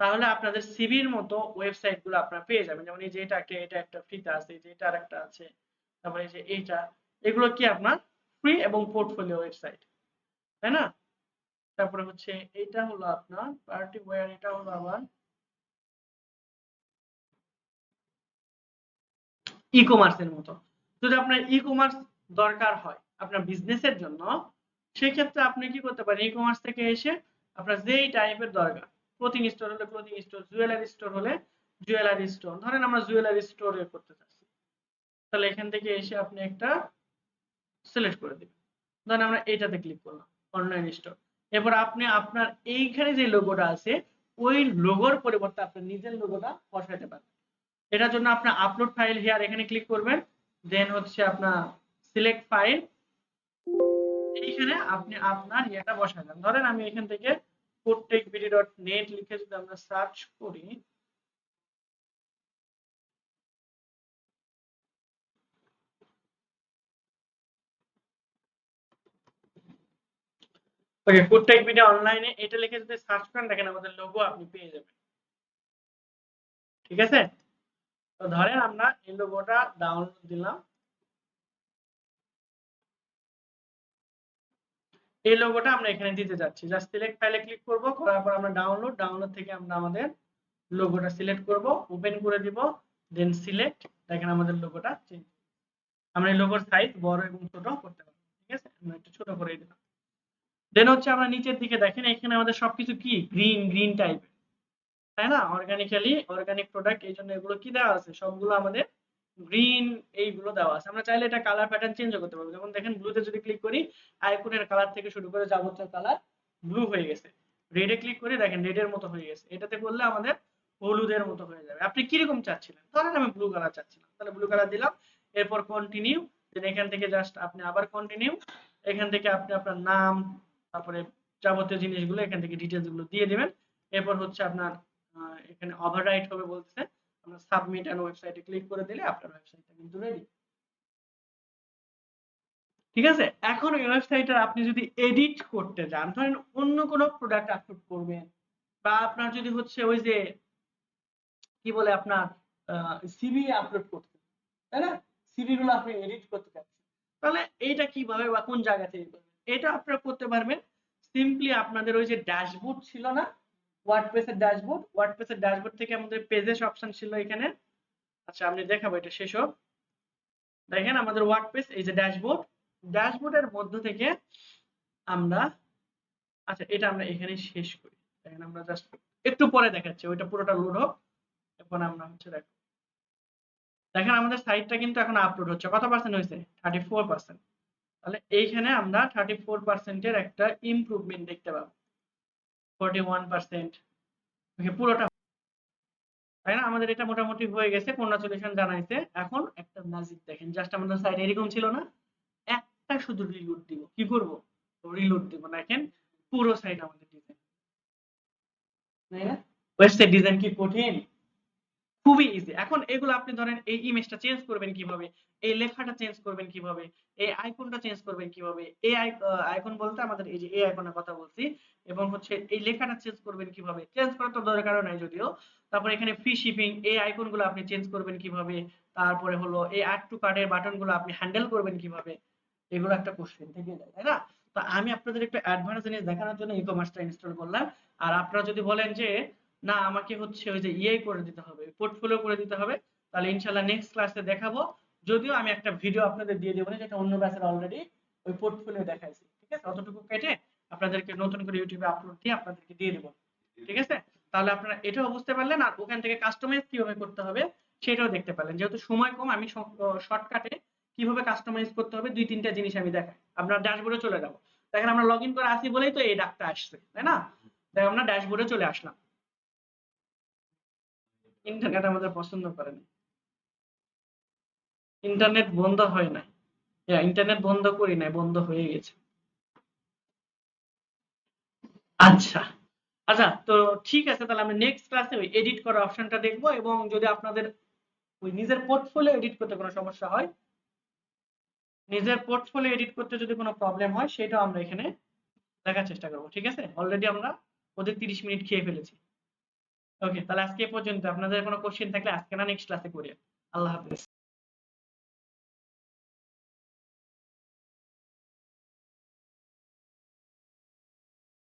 A: তাহলে আপনাদের সিভির মতো ওয়েবসাইট গুলো আপনারা পেয়ে যাবেন। যেমন এই যে এটা একটা ফ্রিতে আছে, এই যে এটা আরেকটা আছে, তারপরে এই যে এইটা, এগুলো কি আপনার ফ্রি এবং পোর্টফোলিও ওয়েবসাইট, তাই না? তারপরে হচ্ছে এইটা হলো আপনার পার্টি ওয়্যার, এটা হলো আবার ই-কমার্সের মতো। যদি আপনার ই-কমার্স দরকার হয় আপনার বিজনেসের জন্য, সেক্ষেত্রে আপনি কি করতে পারেন, ই-কমার্স থেকে এসে আপনার যেই টাইপের দরকার, ক্লোথিং স্টোর হলে ক্লোথিং স্টোর, জুয়েলারি স্টোর হলে জুয়েলারি স্টোর, ধরেন আমরা জুয়েলারি স্টোরে করতে চাচ্ছি, তাহলে এখান থেকে এসে আপনি একটা সিলেক্ট করে দিবেন। ধরেন আমরা এইটাতে ক্লিক করলাম, অনলাইন স্টোর। এরপর আপনি আপনার এইখানে যে লোগোটা আছে ওই লোগোর পরিবর্তে আপনার নিজের লোগোটা বসাইতে পারেন। এটার জন্য আপনার আপলোড ফাইল হিয়ার এখানে ক্লিক করবেন, দেন হচ্ছে আপনার সিলেক্ট ফাইল, এইখানে আপনি আপনার ইয়েটা বসাবেন। ধরেন আমি এখান থেকে foodtechbd.net লিখে যদি আমরা সার্চ করি, ওকে foodtechbd অনলাইনে এটা লিখে যদি সার্চ করেন, দেখেন আমাদের লোগো আপনি পেয়ে যাবেন। ঠিক আছে, তো ধরেন আমরা এই লোগোটা ডাউনলোড দিলাম, এই লোগোটা আমরা এখানে দিতে যাচ্ছি। জাস্ট সিলেক্ট ফাইলে ক্লিক করব, করার পর আমরা ডাউনলোড থেকে আমরা আমাদের লোগোটা সিলেক্ট করব, ওপেন করে দিব, দেন সিলেক্ট। দেখেন আমাদের লোগোটা চেঞ্জ। আমরা এই লোগোর সাইজ বড় এবং ছোট করতে পারবো। ঠিক আছে, আমরা একটু ছোট করে দিলাম। দেন হচ্ছে আমরা নিচের দিকে দেখেন এখানে আমাদের সবকিছু কি গ্রিন গ্রিন টাইপের, তাই না? অর্গানিক্যালি অর্গানিক প্রোডাক্ট, এই জন্য এগুলো কি দেওয়া আছে, সবগুলো আমাদের গ্রিন এইগুলো দেওয়া আছে। আমরা চাইলে এটা কালার প্যাটার্ন চেঞ্জ করতে পারবো। যেমন দেখেন ব্লুতে যদি ক্লিক করি, আইকনের কালার থেকে শুরু করে যাবতীয় কালার ব্লু হয়ে গেছে। রেডে ক্লিক করে দেখেন রেডের মতো হয়ে গেছে। এটাতে করলে আমাদের হলুদের মতো হয়ে যাবে। আপনি কিরকম চাচ্ছিলেন, ধরেন আমি ব্লু কালার চাচ্ছিলাম, তাহলে ব্লু কালার দিলাম। এরপর কন্টিনিউ, দেন এখান থেকে জাস্ট আপনি আবার কন্টিনিউ, এখান থেকে আপনি আপনার নাম, তারপরে যাবতীয় জিনিসগুলো এখান থেকে ডিটেলস গুলো দিয়ে দিবেন। এরপর হচ্ছে আপনার এখানে ওভাররাইট হবে বলতেছে, আমরা সাবমিট এন্ড ওয়েবসাইটে ক্লিক করে দিলে আপনার ওয়েবসাইটটা কিন্তু রেডি। ঠিক আছে, এখন এই ওয়েবসাইটে আপনি যদি এডিট করতে যান, ধরেন অন্য কোনো প্রোডাক্ট আপলোড করবেন, বা আপনার যদি হচ্ছে ওই যে কি বলে আপনার সিভি আপলোড করতে, তাই না? সিভি গুলো আপনি এডিট করতে চাচ্ছেন, তাহলে এইটা কিভাবে বা কোন জায়গা থেকে করবেন? এটা আপনারা করতে পারবেন সিম্পলি আপনাদের ওই যে ড্যাশবোর্ড ছিল না, ওয়ার্ডপ্রেসের ড্যাশবোর্ড, ওয়ার্ডপ্রেসের ড্যাশবোর্ড থেকে আমাদের পেজেস অপশন ছিল এখানে। আচ্ছা আমি দেখাবো এটা শেষ হোক। দেখেন আমাদের ওয়ার্ডপ্রেস, এই যে ড্যাশবোর্ড, ড্যাশবোর্ডের মধ্য থেকে আমরা, আচ্ছা এটা আমরা এখানে শেষ করি। দেখেন আমরা জাস্ট একটু পরে দেখাচ্ছি, ওইটা পুরোটা লোড হোক। এখন আমরা হচ্ছে দেখেন আমাদের সাইটটা কিন্তু এখন আপলোড হচ্ছে। কত পার্সেন্ট হয়েছে? 34%। তাহলে এইখানে আমরা 34% এর একটা ইমপ্রুভমেন্ট দেখতে পাবো। 41% পুরোটা, তাই না? আমাদের এটা মোটামুটি হয়ে গেছে, কংগ্রাচুলেশন জানাইছে। এখন একটা ম্যাজিক দেখেন, জাস্ট আমাদের সাইট এরকম ছিল না, একটা শুধু রিলোড দিব। কি করব? রিলোড দিব। দেখেন পুরো সাইট আমাদের ডিজাইন, ওয়েবসাইট ডিজাইন কি কঠিন? খুবই ইজি। এখন এগুলো আপনি ধরেন এই ইমেজটা চেঞ্জ করবেন কিভাবে, এই লেখাটা চেঞ্জ করবেন কিভাবে, এই আইকনটা চেঞ্জ করবেন কিভাবে, এই আইকন বলতে আমাদের এই যে এই আইকনের কথা বলছি, এবং হচ্ছে এই লেখাটা চেঞ্জ করবেন কিভাবে, চেঞ্জ করার তো দরকারও নাই যদিও। তারপর এখানে ফ্রি শিপিং, এই আইকনগুলো আপনি চেঞ্জ করবেন কিভাবে, তারপরে হলো এই অ্যাড টু কার্টের বাটনগুলো আপনি হ্যান্ডেল করবেন কিভাবে, এগুলো একটা কোশ্চেন থেকে যায়, তাই না? তো আমি আপনাদের একটু অ্যাডভান্স জিনিস দেখানোর জন্য ই-কমার্সটা ইনস্টল করলাম। আর আপনারা যদি বলেন যে না আমাকে হচ্ছে ওই যে ইয়ে করে দিতে হবে, পোর্টফোলিও করে দিতে হবে, তাহলে ইনশাআল্লাহ নেক্সট ক্লাসে দেখাবো। যদিও আমি একটা ভিডিও আপনাদের দিয়ে দেবো, যেটা অন্য ব্যাচের অলরেডি ওই পোর্টফোলিও দেখাইছি, ঠিক আছে? অতটুকু কেটে আপনাদেরকে নতুন করে ইউটিউবে আপলোড দিয়ে আপনাদেরকে দিয়ে দেবো, ঠিক আছে? তাহলে আপনারা এটাও বুঝতে পারলেন, আর ওখান থেকে কাস্টমাইজ কিভাবে করতে হবে সেটাও দেখতে পারলেন। যেহেতু সময় কম, আমি শর্টকাটে কিভাবে কাস্টমাইজ করতে হবে 2-3টা জিনিস আমি দেখাই। আপনার ড্যাশবোর্ডে চলে যাবো। দেখেন আমরা লগ ইন করে আসি বলেই তো এই ডাকটা আসছে, তাই না? দেখেন আমরা ড্যাশবোর্ডে চলে আসলাম। ইন্টারনেট আমাদের পছন্দ করে না, ইন্টারনেট বন্ধ হয় না। হ্যাঁ, ইন্টারনেট বন্ধ করি নাই, বন্ধ হয়ে গেছে। আচ্ছা আচ্ছা, তো ঠিক আছে, তাহলে আমরা নেক্সট ক্লাসে ওই এডিট করার অপশনটা দেখবো, এবং যদি আপনাদের ওই নিজের পোর্টফোলিও এডিট করতে কোনো সমস্যা হয়, নিজের পোর্টফোলিও এডিট করতে যদি কোনো প্রবলেম হয়, সেটাও আমরা এখানে দেখার চেষ্টা করবো, ঠিক আছে? অলরেডি আমরা ওদের 30 মিনিট খেয়ে ফেলেছি। ওকে, তাহলে আজকে এ পর্যন্ত। আপনাদের কোনো কোশ্চেন থাকলে আজকে না নেক্সট ক্লাসে করি। আল্লাহ হাফেজ।